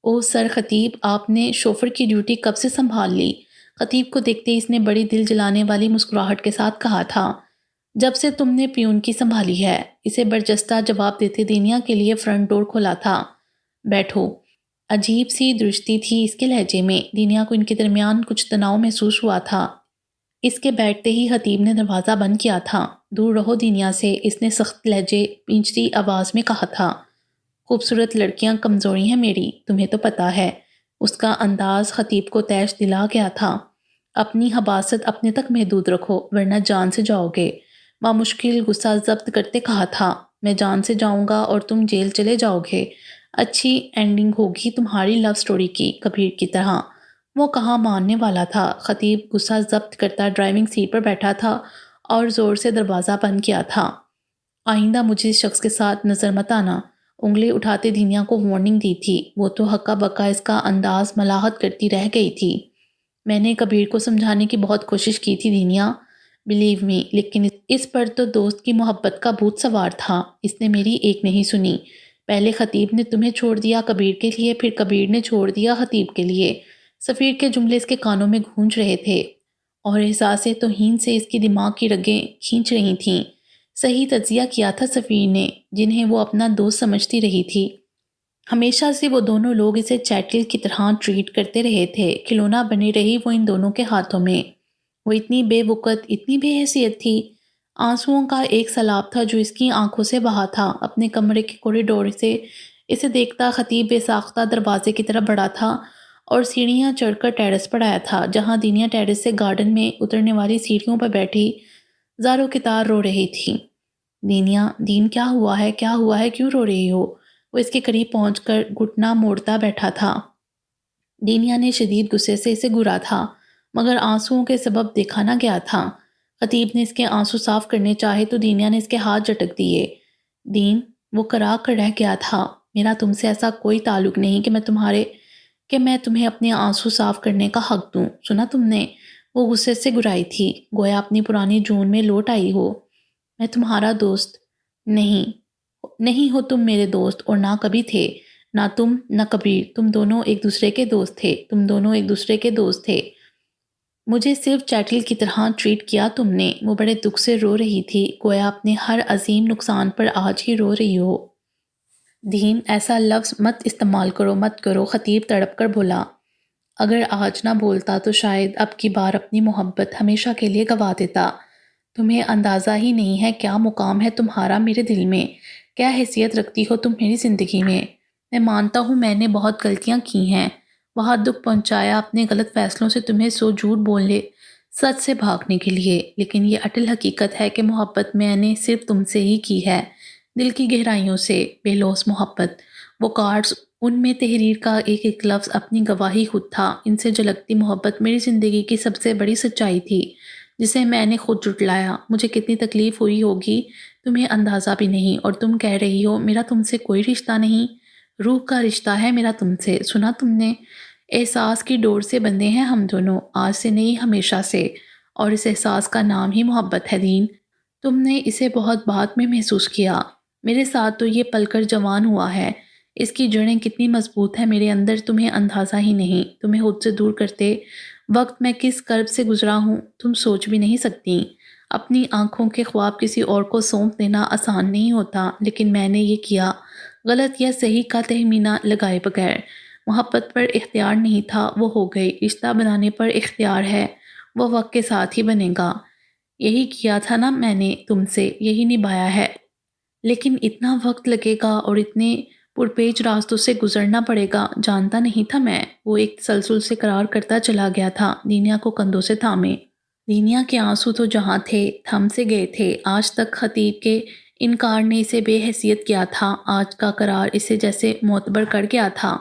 او سر خطیب، آپ نے شوفر کی ڈیوٹی کب سے سنبھال لی؟ خطیب کو دیکھتے اس نے بڑی دل جلانے والی مسکراہٹ کے ساتھ کہا تھا، جب سے تم نے پیون کی سنبھالی ہے۔ اسے برجستہ جواب دیتے دینیا کے لیے فرنٹ ڈور کھولا تھا۔ بیٹھو۔ عجیب سی درستی تھی اس کے لہجے میں۔ دینیا کو ان کے درمیان کچھ تناؤ محسوس ہوا تھا۔ اس کے بیٹھتے ہی خطیب نے دروازہ بند کیا تھا۔ دور رہو دینیا سے، اس نے سخت لہجے پینچتی آواز میں کہا تھا۔ خوبصورت لڑکیاں کمزوری ہیں میری، تمہیں تو پتہ ہے۔ اس کا انداز خطیب کو تیش دلا گیا تھا۔ اپنی حباست اپنے تک محدود رکھو ورنہ جان سے جاؤ گے۔ بامشکل غصہ ضبط کرتے کہا تھا، میں جان سے جاؤں گا اور تم جیل چلے جاؤ گے۔ اچھی اینڈنگ ہوگی تمہاری لو سٹوری کی، کبیر کی طرح۔ وہ کہاں ماننے والا تھا۔ خطیب غصہ ضبط کرتا ڈرائیونگ سیٹ پر بیٹھا تھا اور زور سے دروازہ بند کیا تھا۔ آئندہ مجھے اس شخص کے ساتھ نظر مت آنا، انگلی اٹھاتے دینیا کو وارننگ دی تھی۔ وہ تو ہکا بکا اس کا انداز ملاحت کرتی رہ گئی تھی۔ میں نے کبیر کو سمجھانے کی بہت کوشش کی تھی دینیا، بلیو می، لیکن اس پر تو دوست کی محبت کا بھوت سوار تھا۔ اس نے میری ایک نہیں سنی۔ پہلے خطیب نے تمہیں چھوڑ دیا کبیر کے لیے، پھر کبیر نے چھوڑ دیا خطیب کے لیے۔ سفیر کے جملے اس کے کانوں میں گونج رہے تھے اور احساس توہین سے اس کی دماغ کی رگیں کھینچ رہی تھیں۔ صحیح تجزیہ کیا تھا سفیر نے، جنہیں وہ اپنا دوست سمجھتی رہی تھی۔ ہمیشہ سے وہ دونوں لوگ اسے چیٹل کی طرح ٹریٹ کرتے رہے تھے۔ کھلونا بنی رہی وہ ان دونوں کے ہاتھوں میں۔ وہ اتنی بے وقت، اتنی بے حیثیت تھی۔ آنسوؤں کا ایک سیلاب تھا جو اس کی آنکھوں سے بہا تھا۔ اپنے کمرے کے کوریڈور سے اسے دیکھتا خطیب بے ساختہ دروازے کی طرف بڑھا تھا اور سیڑھیاں چڑھ کر ٹیرس پر آیا تھا، جہاں دینیا ٹیرس سے گارڈن میں اترنے والی سیڑھیوں پر بیٹھی زاروں کی طرح رو رہی تھی۔ دینیا، دین کیا ہوا ہے، کیا ہوا ہے، کیوں رو رہی ہو؟ وہ اس کے قریب پہنچ کر گھٹنا موڑتا بیٹھا تھا۔ دینیا نے شدید غصے سے اسے گھورا تھا، مگر آنسوؤں کے سبب دیکھا نہ گیا تھا۔ خطیب نے اس کے آنسو صاف کرنے چاہے تو دینیا نے اس کے ہاتھ جھٹک دیے۔ دین، وہ کرا کر رہ گیا تھا، میرا تم سے ایسا کوئی تعلق نہیں کہ میں تمہیں اپنے آنسو صاف کرنے کا حق دوں، سنا تم نے؟ وہ غصے سے گھرائی تھی، گویا اپنی پرانی جون میں لوٹ آئی ہو۔ میں تمہارا دوست نہیں ہو، تم میرے دوست اور نہ کبھی تھے۔ نہ تم نہ کبیر، تم دونوں ایک دوسرے کے دوست تھے۔ مجھے صرف چیٹل کی طرح ٹریٹ کیا تم نے۔ وہ بڑے دکھ سے رو رہی تھی، گویا اپنے ہر عظیم نقصان پر آج ہی رو رہی ہو۔ دین، ایسا لفظ مت استعمال کرو، مت کرو، خطیب تڑپ کر بولا۔ اگر آج نہ بولتا تو شاید اب کی بار اپنی محبت ہمیشہ کے لیے گوا دیتا۔ تمہیں اندازہ ہی نہیں ہے کیا مقام ہے تمہارا میرے دل میں، کیا حیثیت رکھتی ہو تم میری زندگی میں۔ میں مانتا ہوں میں نے بہت غلطیاں کی ہیں، بہت دکھ پہنچایا اپنے غلط فیصلوں سے تمہیں، سو جھوٹ بولنے، سچ سے بھاگنے کے لیے، لیکن یہ اٹل حقیقت ہے کہ محبت میں نے صرف تم سے ہی کی ہے، دل کی گہرائیوں سے، بے لوث محبت۔ وہ کارڈز، ان میں تحریر کا ایک ایک لفظ اپنی گواہی خود تھا۔ ان سے جھلکتی محبت میری زندگی کی سب سے بڑی سچائی تھی، جسے میں نے خود جھٹلایا۔ مجھے کتنی تکلیف ہوئی ہوگی تمہیں اندازہ بھی نہیں، اور تم کہہ رہی ہو میرا تم سے کوئی رشتہ نہیں۔ روح کا رشتہ ہے میرا تم سے، سنا تم نے؟ احساس کی ڈور سے بندھے ہیں ہم دونوں، آج سے نہیں ہمیشہ سے، اور اس احساس کا نام ہی محبت ہے دین۔ تم نے اسے بہت بعد میں محسوس کیا، میرے ساتھ تو یہ پل کر جوان ہوا ہے۔ اس کی جڑیں کتنی مضبوط ہیں میرے اندر تمہیں اندازہ ہی نہیں۔ تمہیں خود سے دور کرتے وقت میں کس کرب سے گزرا ہوں تم سوچ بھی نہیں سکتی۔ اپنی آنکھوں کے خواب کسی اور کو سونپ دینا آسان نہیں ہوتا، لیکن میں نے یہ کیا، غلط یا صحیح کا تخمینہ لگائے بغیر۔ محبت پر اختیار نہیں تھا، وہ ہو گئی۔ رشتہ بنانے پر اختیار ہے، وہ وقت کے ساتھ ہی بنے گا۔ یہی کیا تھا نا میں نے تم سے، یہی نبھایا ہے، لیکن اتنا وقت لگے گا اور اتنے پرپیچ راستوں سے گزرنا پڑے گا، جانتا نہیں تھا میں۔ وہ ایک تسلسل سے کرار کرتا چلا گیا تھا، دینیا کو کندھوں سے تھامے۔ دینیا کے آنسو تو جہاں تھے تھم سے گئے تھے۔ آج تک خطیب کے انکار نے اسے بے حیثیت کیا تھا، آج کا قرار اسے جیسے معتبر کر گیا تھا۔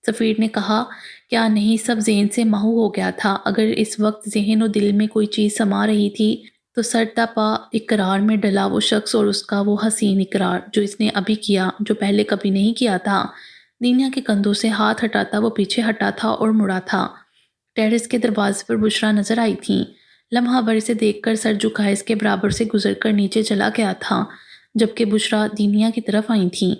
سفیر نے کہا، کیا نہیں سب ذہن سے محو ہو گیا تھا؟ اگر اس وقت ذہن و دل میں کوئی چیز سما رہی تھی تو سرتا پا اقرار میں ڈلا وہ شخص اور اس کا وہ حسین اقرار جو اس نے ابھی کیا، جو پہلے کبھی نہیں کیا تھا۔ دینیا کے کندھوں سے ہاتھ ہٹاتا وہ پیچھے ہٹا تھا اور مڑا تھا۔ ٹیرس کے دروازے پر بشریٰ نظر آئی تھیں۔ لمحہ بھر سے دیکھ کر سر جھکائے اس کے برابر سے گزر کر نیچے چلا گیا تھا، جبکہ بشریٰ دینیا کی طرف آئی تھیں۔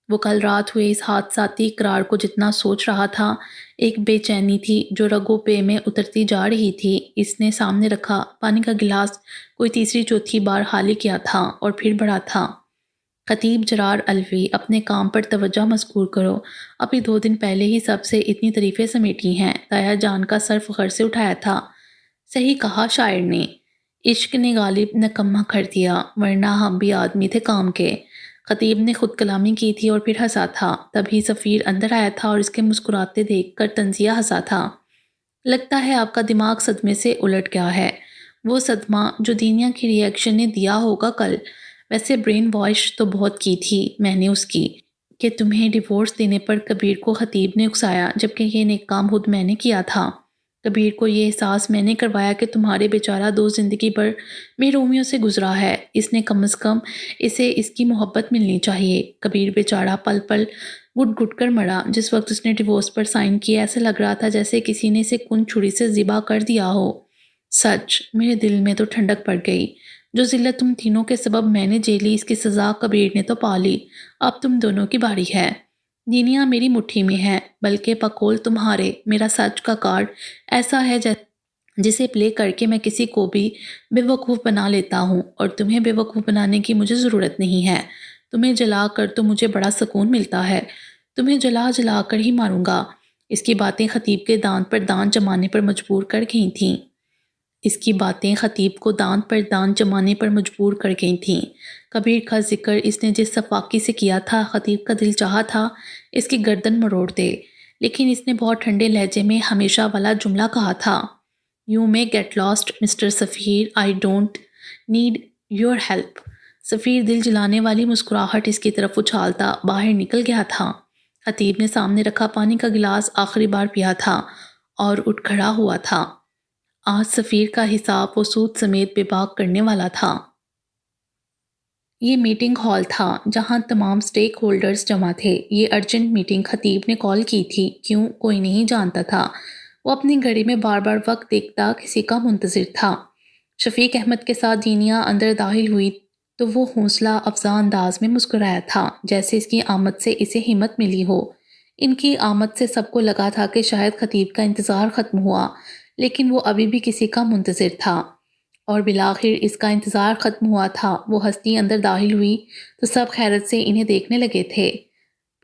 وہ کل رات ہوئے اس حادثاتی اقرار کو جتنا سوچ رہا تھا، ایک بے چینی تھی جو رگوں پے میں اترتی جا رہی تھی۔ اس نے سامنے رکھا پانی کا گلاس کوئی تیسری چوتھی بار خالی کیا تھا اور پھر بڑھا تھا۔ خطیب جرار الوی، اپنے کام پر توجہ مذکور کرو۔ ابھی 2 دن پہلے ہی سب سے اتنی تعریفیں سمیٹی ہیں۔ دایا جان کا سر فخر سے اٹھایا تھا۔ صحیح کہا شاعر نے، عشق نے غالب نکما کر دیا، ورنہ ہم بھی آدمی تھے کام کے۔ خطیب نے خود کلامی کی تھی اور پھر ہنسا تھا۔ تبھی سفیر اندر آیا تھا اور اس کے مسکراتے دیکھ کر طنزیہ ہنسا تھا۔ لگتا ہے آپ کا دماغ صدمے سے الٹ گیا ہے۔ وہ صدمہ جو دینیا کی ری ایکشن نے دیا ہوگا کل۔ ویسے برین واش تو بہت کی تھی میں نے اس کی، کہ تمہیں ڈیورس دینے پر کبیر کو خطیب نے اکسایا، جبکہ یہ نیک کام خود میں نے کیا تھا۔ کبیر کو یہ احساس میں نے کروایا کہ تمہارے بیچارہ دوست زندگی بھر محرومیوں سے گزرا ہے، اس نے کم از کم اسے اس کی محبت ملنی چاہیے۔ کبیر بیچارہ پل پل گٹ گٹ کر مرا۔ جس وقت اس نے ڈیورس پر سائن کیا ایسے لگ رہا تھا جیسے کسی نے اسے کن چھری سے ذبح کر دیا ہو۔ سچ میرے دل میں تو ٹھنڈک پڑ گئی۔ جو ذلت تم تینوں کے سبب میں نے جیلی، اس کی سزا کبیر نے تو پا لی۔ اب تم دونوں کی باری ہے۔ دنیا میری مٹھی میں ہے، بلکہ پکول تمہارے۔ میرا سچ کا کارڈ ایسا ہے جسے پلے کر کے میں کسی کو بھی بے وقوف بنا لیتا ہوں، اور تمہیں بے وقوف بنانے کی مجھے ضرورت نہیں ہے۔ تمہیں جلا کر تو مجھے بڑا سکون ملتا ہے۔ تمہیں جلا جلا کر ہی ماروں گا۔ اس کی باتیں خطیب کے دانت پر دانت جمانے پر مجبور کر گئی تھیں۔ کبیر کا ذکر اس نے جس صفاقی سے کیا تھا، خطیب کا دل چاہا تھا اس کی گردن مروڑ دے، لیکن اس نے بہت ٹھنڈے لہجے میں ہمیشہ والا جملہ کہا تھا، "You may get lost, Mr. سفیر, I don't need your help." سفیر دل جلانے والی مسکراہٹ اس کی طرف اچھالتا باہر نکل گیا تھا۔ خطیب نے سامنے رکھا پانی کا گلاس آخری بار پیا تھا اور اٹھ کھڑا ہوا تھا۔ آج سفیر کا حساب و سود سمیت بے باک کرنے والا تھا۔ یہ میٹنگ ہال تھا جہاں تمام سٹیک ہولڈرز جمع تھے۔ یہ ارجنٹ میٹنگ خطیب نے کال کی تھی، کیوں کوئی نہیں جانتا تھا۔ وہ اپنی گھڑی میں بار بار وقت دیکھتا کسی کا منتظر تھا۔ شفیق احمد کے ساتھ دینیا اندر داخل ہوئی تو وہ حوصلہ افزا انداز میں مسکرایا تھا، جیسے اس کی آمد سے اسے ہمت ملی ہو۔ ان کی آمد سے سب کو لگا تھا کہ شاید خطیب کا انتظار ختم ہوا، لیکن وہ ابھی بھی کسی کا منتظر تھا، اور بالآخر اس کا انتظار ختم ہوا تھا۔ وہ ہستی اندر داخل ہوئی تو سب حیرت سے انہیں دیکھنے لگے تھے۔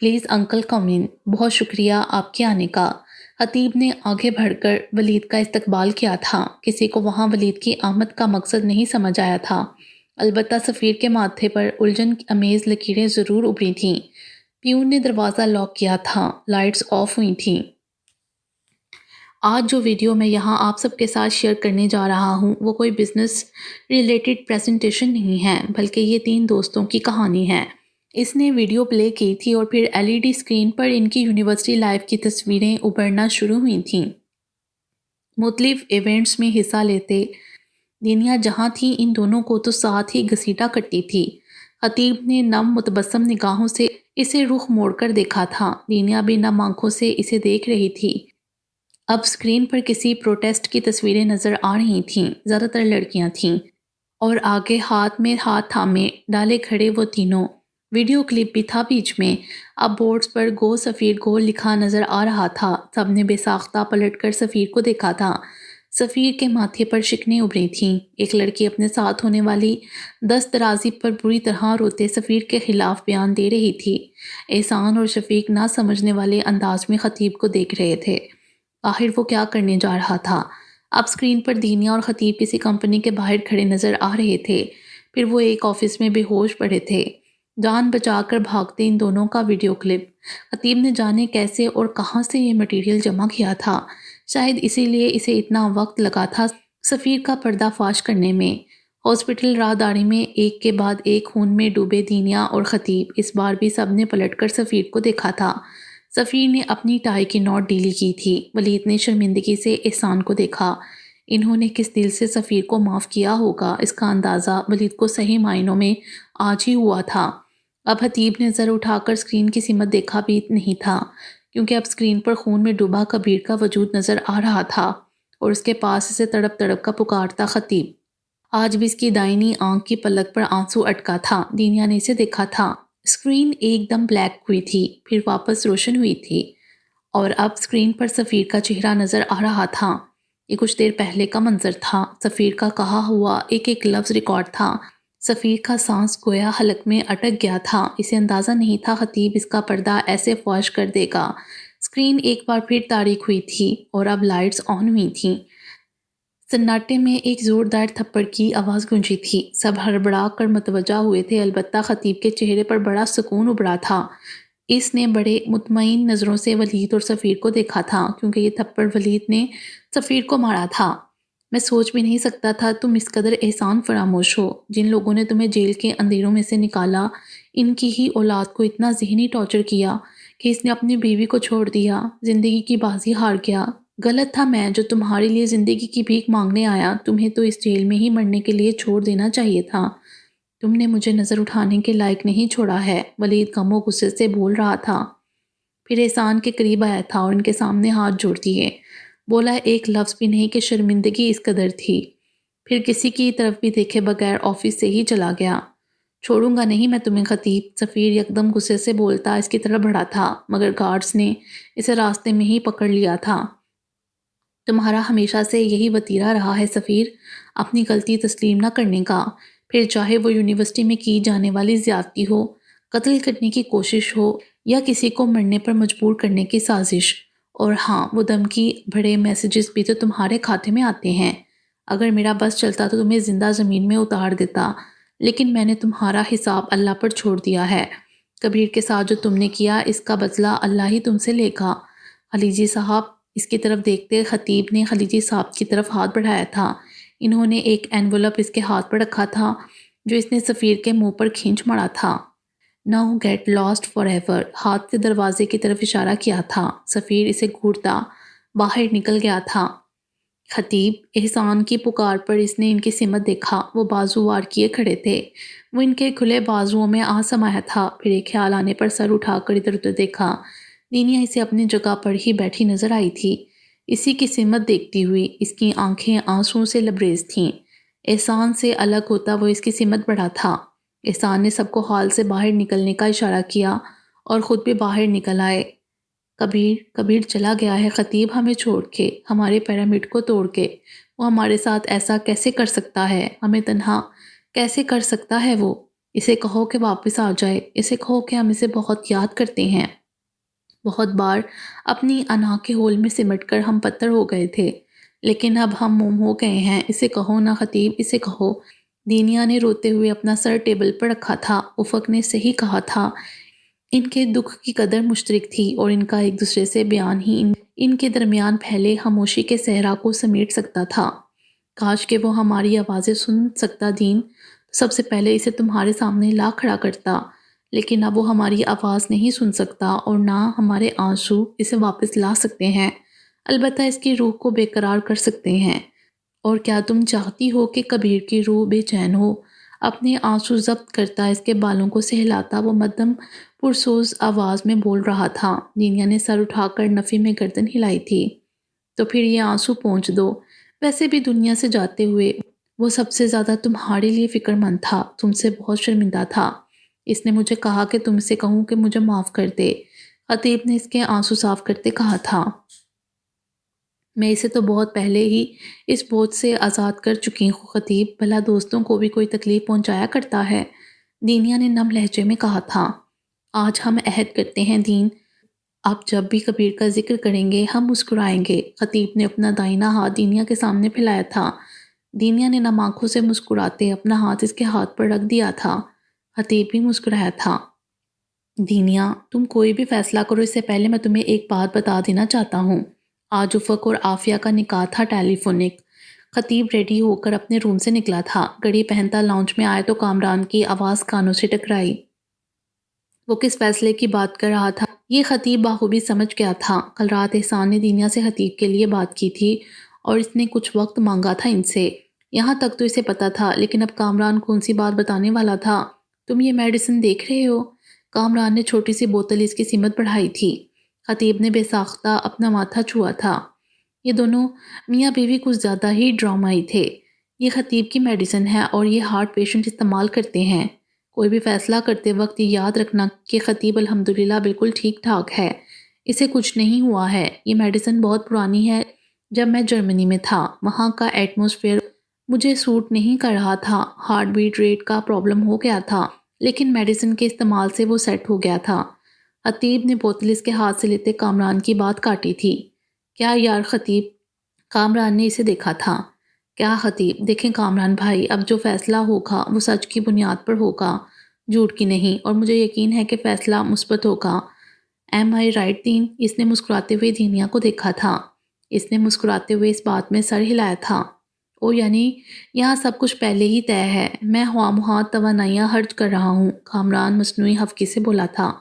"پلیز انکل کم ان۔ بہت شکریہ آپ کے آنے کا۔" خطیب نے آگے بڑھ کر ولید کا استقبال کیا تھا۔ کسی کو وہاں ولید کی آمد کا مقصد نہیں سمجھ آیا تھا، البتہ سفیر کے ماتھے پر الجھن امیز لکیریں ضرور ابھری تھیں۔ پیون نے دروازہ لاک کیا تھا۔ لائٹس آف ہوئی تھیں۔ آج جو ویڈیو میں یہاں آپ سب کے ساتھ شیئر کرنے جا رہا ہوں وہ کوئی بزنس ریلیٹڈ پریزنٹیشن نہیں ہے، بلکہ یہ 3 دوستوں کی کہانی ہے۔ اس نے ویڈیو پلے کی تھی اور پھر LED اسکرین پر ان کی یونیورسٹی لائف کی تصویریں ابھرنا شروع ہوئی تھیں۔ مختلف ایونٹس میں حصہ لیتے دنیا جہاں تھی، ان دونوں کو تو ساتھ ہی گھسیٹا کرتی تھی۔ خطیب نے نم متبسم نگاہوں سے اسے رخ موڑ کر دیکھا تھا۔ دنیا بھی نم آنکھوں سے اسے دیکھ رہی تھی۔ اب اسکرین پر کسی پروٹیسٹ کی تصویریں نظر آ رہی تھیں، زیادہ تر لڑکیاں تھیں، اور آگے ہاتھ میں ہاتھ تھامے ڈالے کھڑے وہ تینوں۔ ویڈیو کلپ بھی تھا بیچ میں۔ اب بورڈز پر "گو سفیر گو" لکھا نظر آ رہا تھا۔ سب نے بے ساختہ پلٹ کر سفیر کو دیکھا تھا۔ سفیر کے ماتھے پر شکنیں ابھری تھیں۔ ایک لڑکی اپنے ساتھ ہونے والی دست درازی پر بری طرح روتے سفیر کے خلاف بیان دے رہی تھی۔ احسان اور شفیق نہ سمجھنے والے انداز میں خطیب کو دیکھ رہے تھے۔ آخر وہ کیا کرنے جا رہا تھا؟ اب اسکرین پر دینیا اور خطیب کسی کمپنی کے باہر کھڑے نظر آ رہے تھے۔ پھر وہ ایک آفس میں بے ہوش پڑے تھے۔ جان بچا کر بھاگتے ان دونوں کا ویڈیو کلپ۔ خطیب نے جانے کیسے اور کہاں سے یہ مٹیریل جمع کیا تھا۔ شاید اسی لیے اسے اتنا وقت لگا تھا سفیر کا پردہ فاش کرنے میں۔ ہاسپٹل راہداری میں ایک کے بعد ایک خون میں ڈوبے دینیا اور خطیب۔ اس بار بھی سب نے پلٹ کر سفیر کو دیکھا تھا۔ سفیر نے اپنی ٹائی کی نوٹ ڈھیلی کی تھی۔ ولید نے شرمندگی سے احسان کو دیکھا۔ انہوں نے کس دل سے سفیر کو معاف کیا ہوگا، اس کا اندازہ ولید کو صحیح معنوں میں آج ہی ہوا تھا۔ اب حتیب نے نظر اٹھا کر اسکرین کی سمت دیکھا بھی نہیں تھا، کیونکہ اب اسکرین پر خون میں ڈوبا کبیر کا وجود نظر آ رہا تھا اور اس کے پاس اسے تڑپ تڑپ کا پکارتا خطیب۔ آج بھی اس کی دائنی آنکھ کی پلک پر آنسو اٹکا تھا۔ دینیا نے اسے دیکھا تھا۔ اسکرین ایک دم بلیک ہوئی تھی، پھر واپس روشن ہوئی تھی، اور اب اسکرین پر سفیر کا چہرہ نظر آ رہا تھا۔ یہ کچھ دیر پہلے کا منظر تھا۔ سفیر کا کہا ہوا ایک ایک لفظ ریکارڈ تھا۔ سفیر کا سانس گویا حلق میں اٹک گیا تھا۔ اسے اندازہ نہیں تھا خطیب اس کا پردہ ایسے فوش کر دے گا۔ اسکرین ایک بار پھر تاریک ہوئی تھی اور اب لائٹس آن ہوئی تھیں۔ سناٹے میں ایک زوردار تھپڑ کی آواز گونجی تھی۔ سب ہڑبڑا کر متوجہ ہوئے تھے، البتہ خطیب کے چہرے پر بڑا سکون ابھرا تھا۔ اس نے بڑے مطمئن نظروں سے ولید اور سفیر کو دیکھا تھا، کیونکہ یہ تھپڑ ولید نے سفیر کو مارا تھا۔ میں سوچ بھی نہیں سکتا تھا تم اس قدر احسان فراموش ہو۔ جن لوگوں نے تمہیں جیل کے اندھیروں میں سے نکالا، ان کی ہی اولاد کو اتنا ذہنی ٹارچر کیا کہ اس نے اپنی بیوی کو چھوڑ دیا، زندگی کی بازی ہار گیا۔ غلط تھا میں جو تمہارے لیے زندگی کی بھیک مانگنے آیا۔ تمہیں تو اس جیل میں ہی مرنے کے لیے چھوڑ دینا چاہیے تھا۔ تم نے مجھے نظر اٹھانے کے لائق نہیں چھوڑا ہے، ولید غم و غصے سے بول رہا تھا۔ پھر احسان کے قریب آیا تھا اور ان کے سامنے ہاتھ جوڑ دیے۔ بولا ایک لفظ بھی نہیں کہ شرمندگی اس قدر تھی۔ پھر کسی کی طرف بھی دیکھے بغیر آفس سے ہی چلا گیا۔ چھوڑوں گا نہیں میں تمہیں خطیب، سفیر یکدم غصے سے بولتا اس کی طرف بڑھا تھا، مگر گارڈز نے اسے راستے میں ہی پکڑ لیا تھا۔ تمہارا ہمیشہ سے یہی وتیرہ رہا ہے سفیر، اپنی غلطی تسلیم نہ کرنے کا، پھر چاہے وہ یونیورسٹی میں کی جانے والی زیادتی ہو، قتل کرنے کی کوشش ہو، یا کسی کو مرنے پر مجبور کرنے کی سازش۔ اور ہاں، وہ دھمکی بھرے میسیجز بھی تو تمہارے کھاتے میں آتے ہیں۔ اگر میرا بس چلتا تو تمہیں زندہ زمین میں اتار دیتا، لیکن میں نے تمہارا حساب اللہ پر چھوڑ دیا ہے۔ کبیر کے ساتھ جو تم نے کیا، اس کا بدلہ اللہ ہی تم سے لے گا۔ خلیجی صاحب، اس کی طرف دیکھتے خطیب نے خلیجی صاحب کی طرف ہاتھ بڑھایا تھا۔ انہوں نے ایک اینولپ اس کے ہاتھ پر رکھا تھا جو اس نے سفیر کے منہ پر کھینچ مارا تھا۔ "Now get lost forever" ہاتھ سے دروازے کی طرف اشارہ کیا تھا۔ سفیر اسے گھورتا باہر نکل گیا تھا۔ خطیب، احسان کی پکار پر اس نے ان کی سمت دیکھا۔ وہ بازو وار کیے کھڑے تھے۔ وہ ان کے کھلے بازوؤں میں آ سمایا تھا۔ پھر ایک خیال آنے پر سر اٹھا کر ادھر ادھر دیکھا۔ دینیا اسے اپنی جگہ پر ہی بیٹھی نظر آئی تھی، اسی کی سمت دیکھتی ہوئی۔ اس کی آنکھیں آنسوؤں سے لبریز تھیں۔ احسان سے الگ ہوتا وہ اس کی سمت بڑھا تھا۔ احسان نے سب کو ہال سے باہر نکلنے کا اشارہ کیا اور خود بھی باہر نکل آئے۔ کبیر چلا گیا ہے خطیب، ہمیں چھوڑ کے، ہمارے پیرامڈ کو توڑ کے۔ وہ ہمارے ساتھ ایسا کیسے کر سکتا ہے؟ ہمیں تنہا کیسے کر سکتا ہے وہ؟ اسے کہو کہ واپس آ جائے۔ اسے کہو کہ ہم اسے بہت یاد کرتے ہیں۔ بہت بار اپنی انا کے ہول میں سمٹ کر ہم پتھر ہو گئے تھے، لیکن اب ہم موم ہو گئے ہیں۔ اسے کہو نا خطیب، اسے کہو۔ دینیا نے روتے ہوئے اپنا سر ٹیبل پر رکھا تھا۔ افق نے صحیح کہا تھا، ان کے دکھ کی قدر مشترک تھی اور ان کا ایک دوسرے سے بیان ہی ان کے درمیان پھیلے خاموشی کے صحرا کو سمیٹ سکتا تھا۔ کاش کہ وہ ہماری آوازیں سن سکتا دین، تو سب سے پہلے اسے تمہارے سامنے لا کھڑا کرتا، لیکن اب وہ ہماری آواز نہیں سن سکتا اور نہ ہمارے آنسو اسے واپس لا سکتے ہیں، البتہ اس کی روح کو بے قرار کر سکتے ہیں۔ اور کیا تم چاہتی ہو کہ کبیر کی روح بے چین ہو؟ اپنے آنسو ضبط کرتا اس کے بالوں کو سہلاتا وہ مدھم پرسوز آواز میں بول رہا تھا۔ دینیا نے سر اٹھا کر نفی میں گردن ہلائی تھی۔ تو پھر یہ آنسو پونچھ دو۔ ویسے بھی دنیا سے جاتے ہوئے وہ سب سے زیادہ تمہارے لیے فکر مند تھا، تم سے بہت شرمندہ تھا۔ اس نے مجھے کہا کہ تم سے کہوں کہ مجھے معاف کر دے۔ خطیب نے اس کے آنسو صاف کرتے کہا تھا۔ میں اسے تو بہت پہلے ہی اس بوجھ سے آزاد کر چکی ہوں خطیب، بھلا دوستوں کو بھی کوئی تکلیف پہنچایا کرتا ہے؟ دینیا نے نم لہجے میں کہا تھا۔ آج ہم عہد کرتے ہیں دین، اب جب بھی کبیر کا ذکر کریں گے ہم مسکرائیں گے۔ خطیب نے اپنا دائنا ہاتھ دینیا کے سامنے پھیلایا تھا۔ دینیا نے نم آنکھوں سے مسکراتے اپنا ہاتھ اس کے ہاتھ پر رکھ دیا تھا۔ خطیب بھی مسکرایا تھا۔ دینیا، تم کوئی بھی فیصلہ کرو، اس سے پہلے میں تمہیں ایک بات بتا دینا چاہتا ہوں۔ آج افق اور عافیہ کا نکاح تھا ٹیلی فونک۔ خطیب ریڈی ہو کر اپنے روم سے نکلا تھا۔ گھڑی پہنتا لاؤنج میں آیا تو کامران کی آواز کانوں سے ٹکرائی۔ وہ کس فیصلے کی بات کر رہا تھا یہ خطیب بخوبی سمجھ گیا تھا۔ کل رات احسان نے دینیا سے خطیب کے لیے بات کی تھی اور اس نے کچھ وقت مانگا تھا ان سے۔ یہاں تک تو اسے پتا تھا، لیکن اب کامران کون سی بات بتانے والا تھا؟ تم یہ میڈیسن دیکھ رہے ہو؟ کامران نے چھوٹی سی بوتل اس کی سمت بڑھائی تھی۔ خطیب نے بے ساختہ اپنا ماتھا چھوا تھا۔ یہ دونوں میاں بیوی کچھ زیادہ ہی ڈرامائی تھے۔ یہ خطیب کی میڈیسن ہے اور یہ ہارٹ پیشنٹ استعمال کرتے ہیں۔ کوئی بھی فیصلہ کرتے وقت یہ یاد رکھنا کہ خطیب الحمدللہ بالکل ٹھیک ٹھاک ہے، اسے کچھ نہیں ہوا ہے۔ یہ میڈیسن بہت پرانی ہے۔ جب میں جرمنی میں تھا وہاں کا ایٹماسفیئر مجھے سوٹ نہیں کر رہا تھا، ہارٹ بیٹ ریٹ کا پرابلم ہو گیا تھا، لیکن میڈیسن کے استعمال سے وہ سیٹ ہو گیا تھا۔ خطیب نے بوتل اس کے ہاتھ سے لیتے کامران کی بات کاٹی تھی۔ کیا یار خطیب؟ کامران نے اسے دیکھا تھا۔ کیا خطیب؟ دیکھیں کامران بھائی، اب جو فیصلہ ہوگا وہ سچ کی بنیاد پر ہوگا، جھوٹ کی نہیں، اور مجھے یقین ہے کہ فیصلہ مثبت ہوگا۔ ایم آئی رائٹ دین؟ اس نے مسکراتے ہوئے دینیا کو دیکھا تھا۔ اس نے مسکراتے ہوئے اس بات میں سر ہلایا تھا۔ او یعنی یہاں سب کچھ پہلے ہی طے ہے، میں خواہ مخواہ توانائیاں خرچ کر رہا ہوں، کامران مصنوعی خفگی سے بولا تھا۔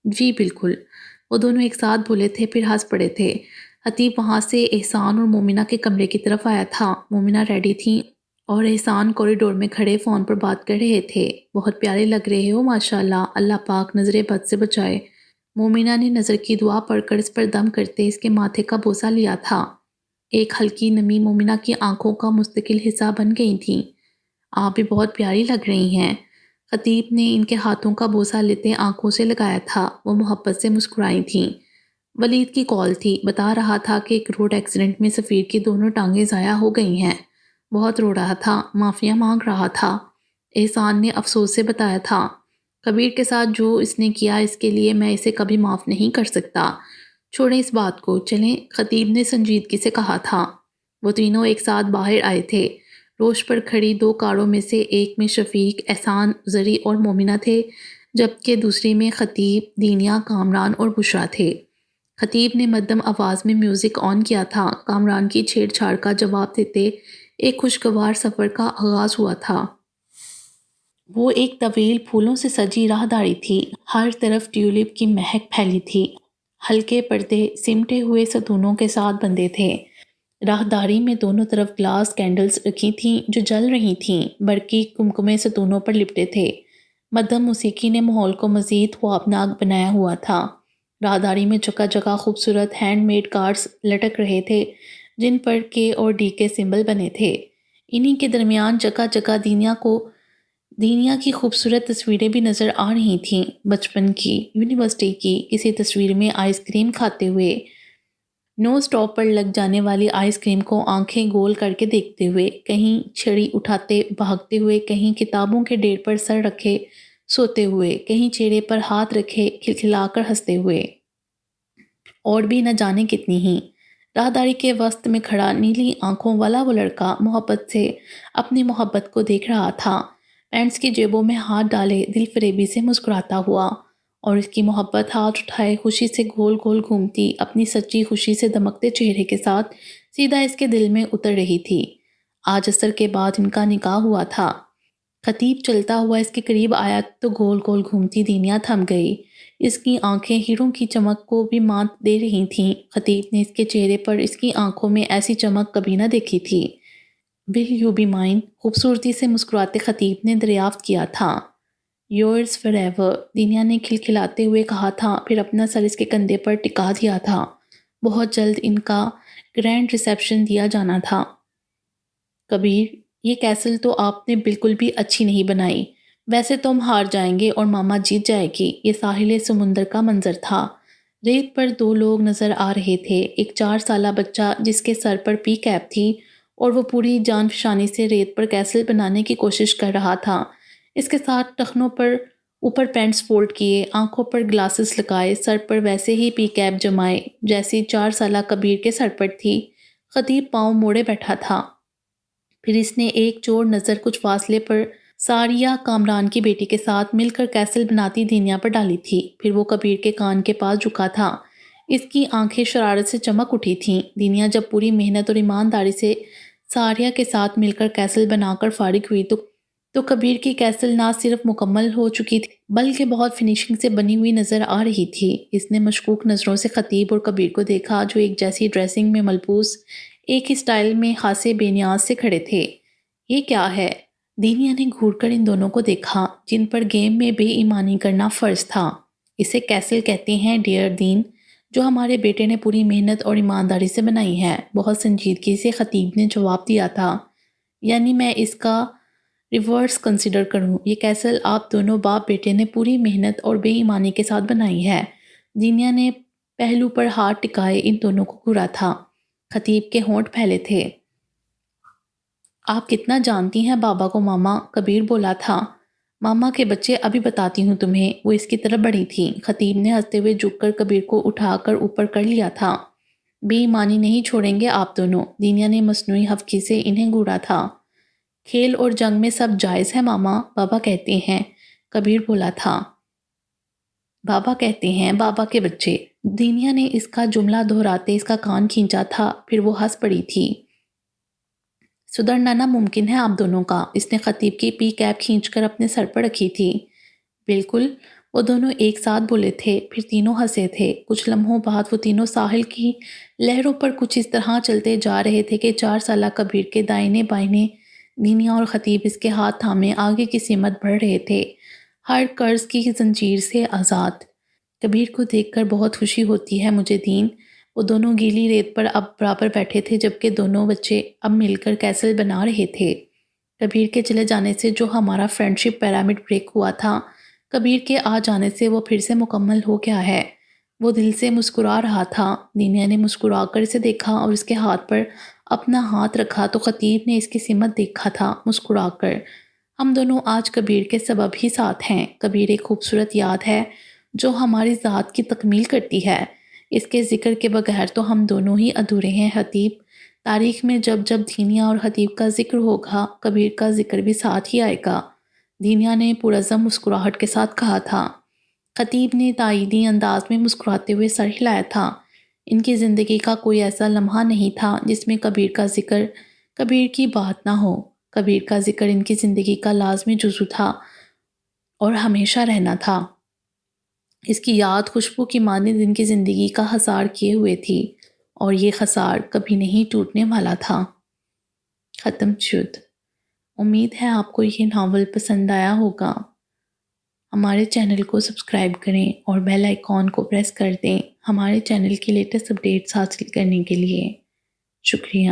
جی بالکل۔ وہ دونوں ایک ساتھ بولے تھے، پھر ہنس پڑے تھے۔ خطیب وہاں سے احسان اور مومنہ کے کمرے کی طرف آیا تھا۔ مومنہ ریڈی تھیں اور احسان کوریڈور میں کھڑے فون پر بات کر رہے تھے۔ بہت پیارے لگ رہے ہو ماشاءاللہ، اللہ پاک نظر بد سے بچائے۔ مومنہ نے نظر کی دعا پڑھ کر اس پر دم کرتے اس کے ماتھے کا بوسہ لیا تھا۔ ایک ہلکی نمی مومنہ کی آنکھوں کا مستقل حصہ بن گئی تھی۔ آپ بھی بہت پیاری لگ رہی ہیں۔ خطیب نے ان کے ہاتھوں کا بوسہ لیتے آنکھوں سے لگایا تھا۔ وہ محبت سے مسکرائی تھیں۔ ولید کی کال تھی، بتا رہا تھا کہ ایک روڈ ایکسیڈنٹ میں سفیر کی دونوں ٹانگیں ضائع ہو گئی ہیں۔ بہت رو رہا تھا، معافیاں مانگ رہا تھا۔ احسان نے افسوس سے بتایا تھا، کبیر کے ساتھ جو اس نے کیا اس کے لیے میں اسے کبھی معاف نہیں کر سکتا۔ چھوڑیں اس بات کو، چلیں، خطیب نے سنجیدگی سے کہا تھا۔ وہ تینوں ایک ساتھ باہر آئے تھے۔ روش پر کھڑی دو کاروں میں سے ایک میں شفیق، احسان، زری اور مومنہ تھے، جبکہ دوسری میں خطیب، دینیا، کامران اور بشریٰ تھے۔ خطیب نے مدھم آواز میں میوزک آن کیا تھا۔ کامران کی چھیڑ چھاڑ کا جواب دیتے ایک خوشگوار سفر کا آغاز ہوا تھا۔ وہ ایک طویل پھولوں سے سجی راہداری تھی، ہر طرف ٹیولپ کی مہک پھیلی تھی۔ ہلکے پردے سمٹے ہوئے ستونوں کے ساتھ بندھے تھے۔ راہداری میں دونوں طرف گلاس کینڈلز رکھی تھیں جو جل رہی تھیں، برقی کمکمے ستونوں پر لپٹے تھے۔ مدھم موسیقی نے ماحول کو مزید خوابناک بنایا ہوا تھا۔ راہداری میں جگہ جگہ خوبصورت ہینڈ میڈ کارڈز لٹک رہے تھے جن پر کے اور ڈی کے سمبل بنے تھے۔ انہی کے درمیان جگہ جگہ دینیا کی خوبصورت تصویریں بھی نظر آ رہی تھیں، بچپن کی، یونیورسٹی کی، کسی تصویر میں آئس کریم کھاتے ہوئے، نو سٹاپ پر لگ جانے والی آئس کریم کو آنکھیں گول کر کے دیکھتے ہوئے، کہیں چھڑی اٹھاتے بھاگتے ہوئے، کہیں کتابوں کے ڈھیر پر سر رکھے سوتے ہوئے، کہیں چہرے پر ہاتھ رکھے کھلکھلا کر ہنستے ہوئے، اور بھی نہ جانے کتنی ہی۔ راہداری کے وسط میں کھڑا نیلی آنکھوں والا وہ لڑکا محبت سے اپنی محبت کو دیکھ رہا تھا، پینٹس کی جیبوں میں ہاتھ ڈالے دل فریبی سے مسکراتا ہوا، اور اس کی محبت ہاتھ اٹھائے خوشی سے گول گول گھومتی اپنی سچی خوشی سے دمکتے چہرے کے ساتھ سیدھا اس کے دل میں اتر رہی تھی۔ آج عصر کے بعد ان کا نکاح ہوا تھا۔ خطیب چلتا ہوا اس کے قریب آیا تو گول گول گھومتی دینیا تھم گئی۔ اس کی آنکھیں ہیروں کی چمک کو بھی مات دے رہی تھیں۔ خطیب نے اس کے چہرے پر اس کی آنکھوں میں ایسی چمک کبھی نہ دیکھی تھی۔ Will you be mine? خوبصورتی سے مسکراتے خطیب نے دریافت کیا تھا۔ یورز فار ایور، دینیا نے کھلکھلاتے ہوئے کہا تھا، پھر اپنا سر اس کے کندھے پر ٹکا دیا تھا۔ بہت جلد ان کا گرینڈ ریسیپشن دیا جانا تھا۔ کبیر، یہ کیسل تو آپ نے بالکل بھی اچھی نہیں بنائی، ویسے تو ہم ہار جائیں گے اور ماما جیت جائے گی۔ یہ ساحل سمندر کا منظر تھا۔ ریت پر دو لوگ نظر آ رہے تھے، ایک 4 سالہ بچہ جس کے سر پر پی کیپ تھی اور وہ پوری جان فشانی سے ریت پر کیسل بنانے کی کوشش کر رہا تھا، اس کے ساتھ ٹخنوں پر اوپر پینٹس فولڈ کیے، آنکھوں پر گلاسز لگائے، سر پر ویسے ہی پی کیپ جمائے جیسی 4 سالہ کبیر کے سر پر تھی۔ خطیب پاؤں موڑے بیٹھا تھا۔ پھر اس نے ایک چور نظر کچھ فاصلے پر ساریہ، کامران کی بیٹی کے ساتھ مل کر کیسل بناتی دینیا پر ڈالی تھی۔ پھر وہ کبیر کے کان کے پاس جھکا تھا۔ اس کی آنکھیں شرارت سے چمک اٹھی تھیں۔ دینیا جب پوری محنت اور ایمانداری سے ساریہ کے ساتھ مل کر کیسل بنا کر فارغ ہوئی تو کبیر کی کیسل نہ صرف مکمل ہو چکی تھی بلکہ بہت فنیشنگ سے بنی ہوئی نظر آ رہی تھی۔ اس نے مشکوک نظروں سے خطیب اور کبیر کو دیکھا جو ایک جیسی ڈریسنگ میں ملبوس، ایک ہی سٹائل میں خاصے بے نیاز سے کھڑے تھے۔ یہ کیا ہے؟ دینیا نے گھور کر ان دونوں کو دیکھا جن پر گیم میں بے ایمانی کرنا فرض تھا۔ اسے کیسل کہتے ہیں ڈیئر دین، جو ہمارے بیٹے نے پوری محنت اور ایمانداری سے بنائی ہے۔ بہت سنجیدگی سے خطیب نے جواب دیا تھا، یعنی میں اس کا ریورس کنسیڈر کروں، یہ کیسل آپ دونوں باپ بیٹے نے پوری محنت اور بے ایمانی کے ساتھ بنائی ہے۔ دینیا نے پہلو پر ہاتھ ٹکائے ان دونوں کو گھورا تھا۔ خطیب کے ہونٹ پھیلے تھے۔ آپ کتنا جانتی ہیں بابا کو ماما، کبیر بولا تھا۔ ماما کے بچے، ابھی بتاتی ہوں تمہیں، وہ اس کی طرف بڑھی تھی۔ خطیب نے ہنستے ہوئے جھک کر کبیر کو اٹھا کر اوپر کر لیا تھا۔ بے ایمانی نہیں چھوڑیں گے آپ دونوں، دینیا نے مصنوعی خفگی سے انہیں گھورا تھا۔ کھیل اور جنگ میں سب جائز ہے ماما، بابا کہتے ہیں، کبیر بولا تھا۔ بابا کہتے ہیں، بابا کے بچے۔ دینیا نے اس کا جملہ دہراتے اس کا کان کھینچا تھا، پھر وہ ہنس پڑی تھی۔ سدھرنا ناممکن ہے آپ دونوں کا، اس نے خطیب کی پی کیپ کھینچ کر اپنے سر پر رکھی تھی۔ بالکل، وہ دونوں ایک ساتھ بولے تھے، پھر تینوں ہنسے تھے۔ کچھ لمحوں بعد وہ تینوں ساحل کی لہروں پر کچھ اس طرح چلتے جا رہے تھے کہ 4 سالہ کبیر کے دائیں بائیں دینیا اور خطیب اس کے ہاتھ تھامے آگے کی سمت بڑھ رہے تھے، ہر قرض کی زنجیر سے آزاد۔ کبیر کو دیکھ کر بہت خوشی ہوتی ہے مجھے دین۔ وہ دونوں گیلی ریت پر اب برابر بیٹھے تھے، جبکہ دونوں بچے اب مل کر کیسل بنا رہے تھے۔ کبیر کے چلے جانے سے جو ہمارا فرینڈشپ پیرامڈ بریک ہوا تھا، کبیر کے آ جانے سے وہ پھر سے مکمل ہو گیا ہے۔ وہ دل سے مسکرا رہا تھا۔ دینیا نے مسکرا کر اسے دیکھا اور اس کے ہاتھ پر اپنا ہاتھ رکھا تو خطیب نے اس کی سمت دیکھا تھا، مسکرا کر۔ ہم دونوں آج کبیر کے سبب ہی ساتھ ہیں۔ کبیر ایک خوبصورت یاد ہے جو ہماری ذات کی تکمیل کرتی ہے۔ اس کے ذکر کے بغیر تو ہم دونوں ہی ادھورے ہیں خطیب۔ تاریخ میں جب جب دینیا اور خطیب کا ذکر ہوگا، کبیر کا ذکر بھی ساتھ ہی آئے گا، دینیا نے پرعزم مسکراہٹ کے ساتھ کہا تھا۔ خطیب نے تائیدی انداز میں مسکراتے ہوئے سر ہلایا تھا۔ ان کی زندگی کا کوئی ایسا لمحہ نہیں تھا جس میں کبیر کا ذکر، کبیر کی بات نہ ہو۔ کبیر کا ذکر ان کی زندگی کا لازمی جزو تھا اور ہمیشہ رہنا تھا۔ اس کی یاد خوشبو کی مانند ان کی زندگی کا حصار کیے ہوئے تھی، اور یہ حصار کبھی نہیں ٹوٹنے والا تھا۔ ختم شد۔ امید ہے آپ کو یہ ناول پسند آیا ہوگا۔ ہمارے چینل کو سبسکرائب کریں اور بیل آئیکن کو پریس کر دیں ہمارے چینل کی لیٹسٹ اپڈیٹس حاصل کرنے کے لیے۔ شکریہ۔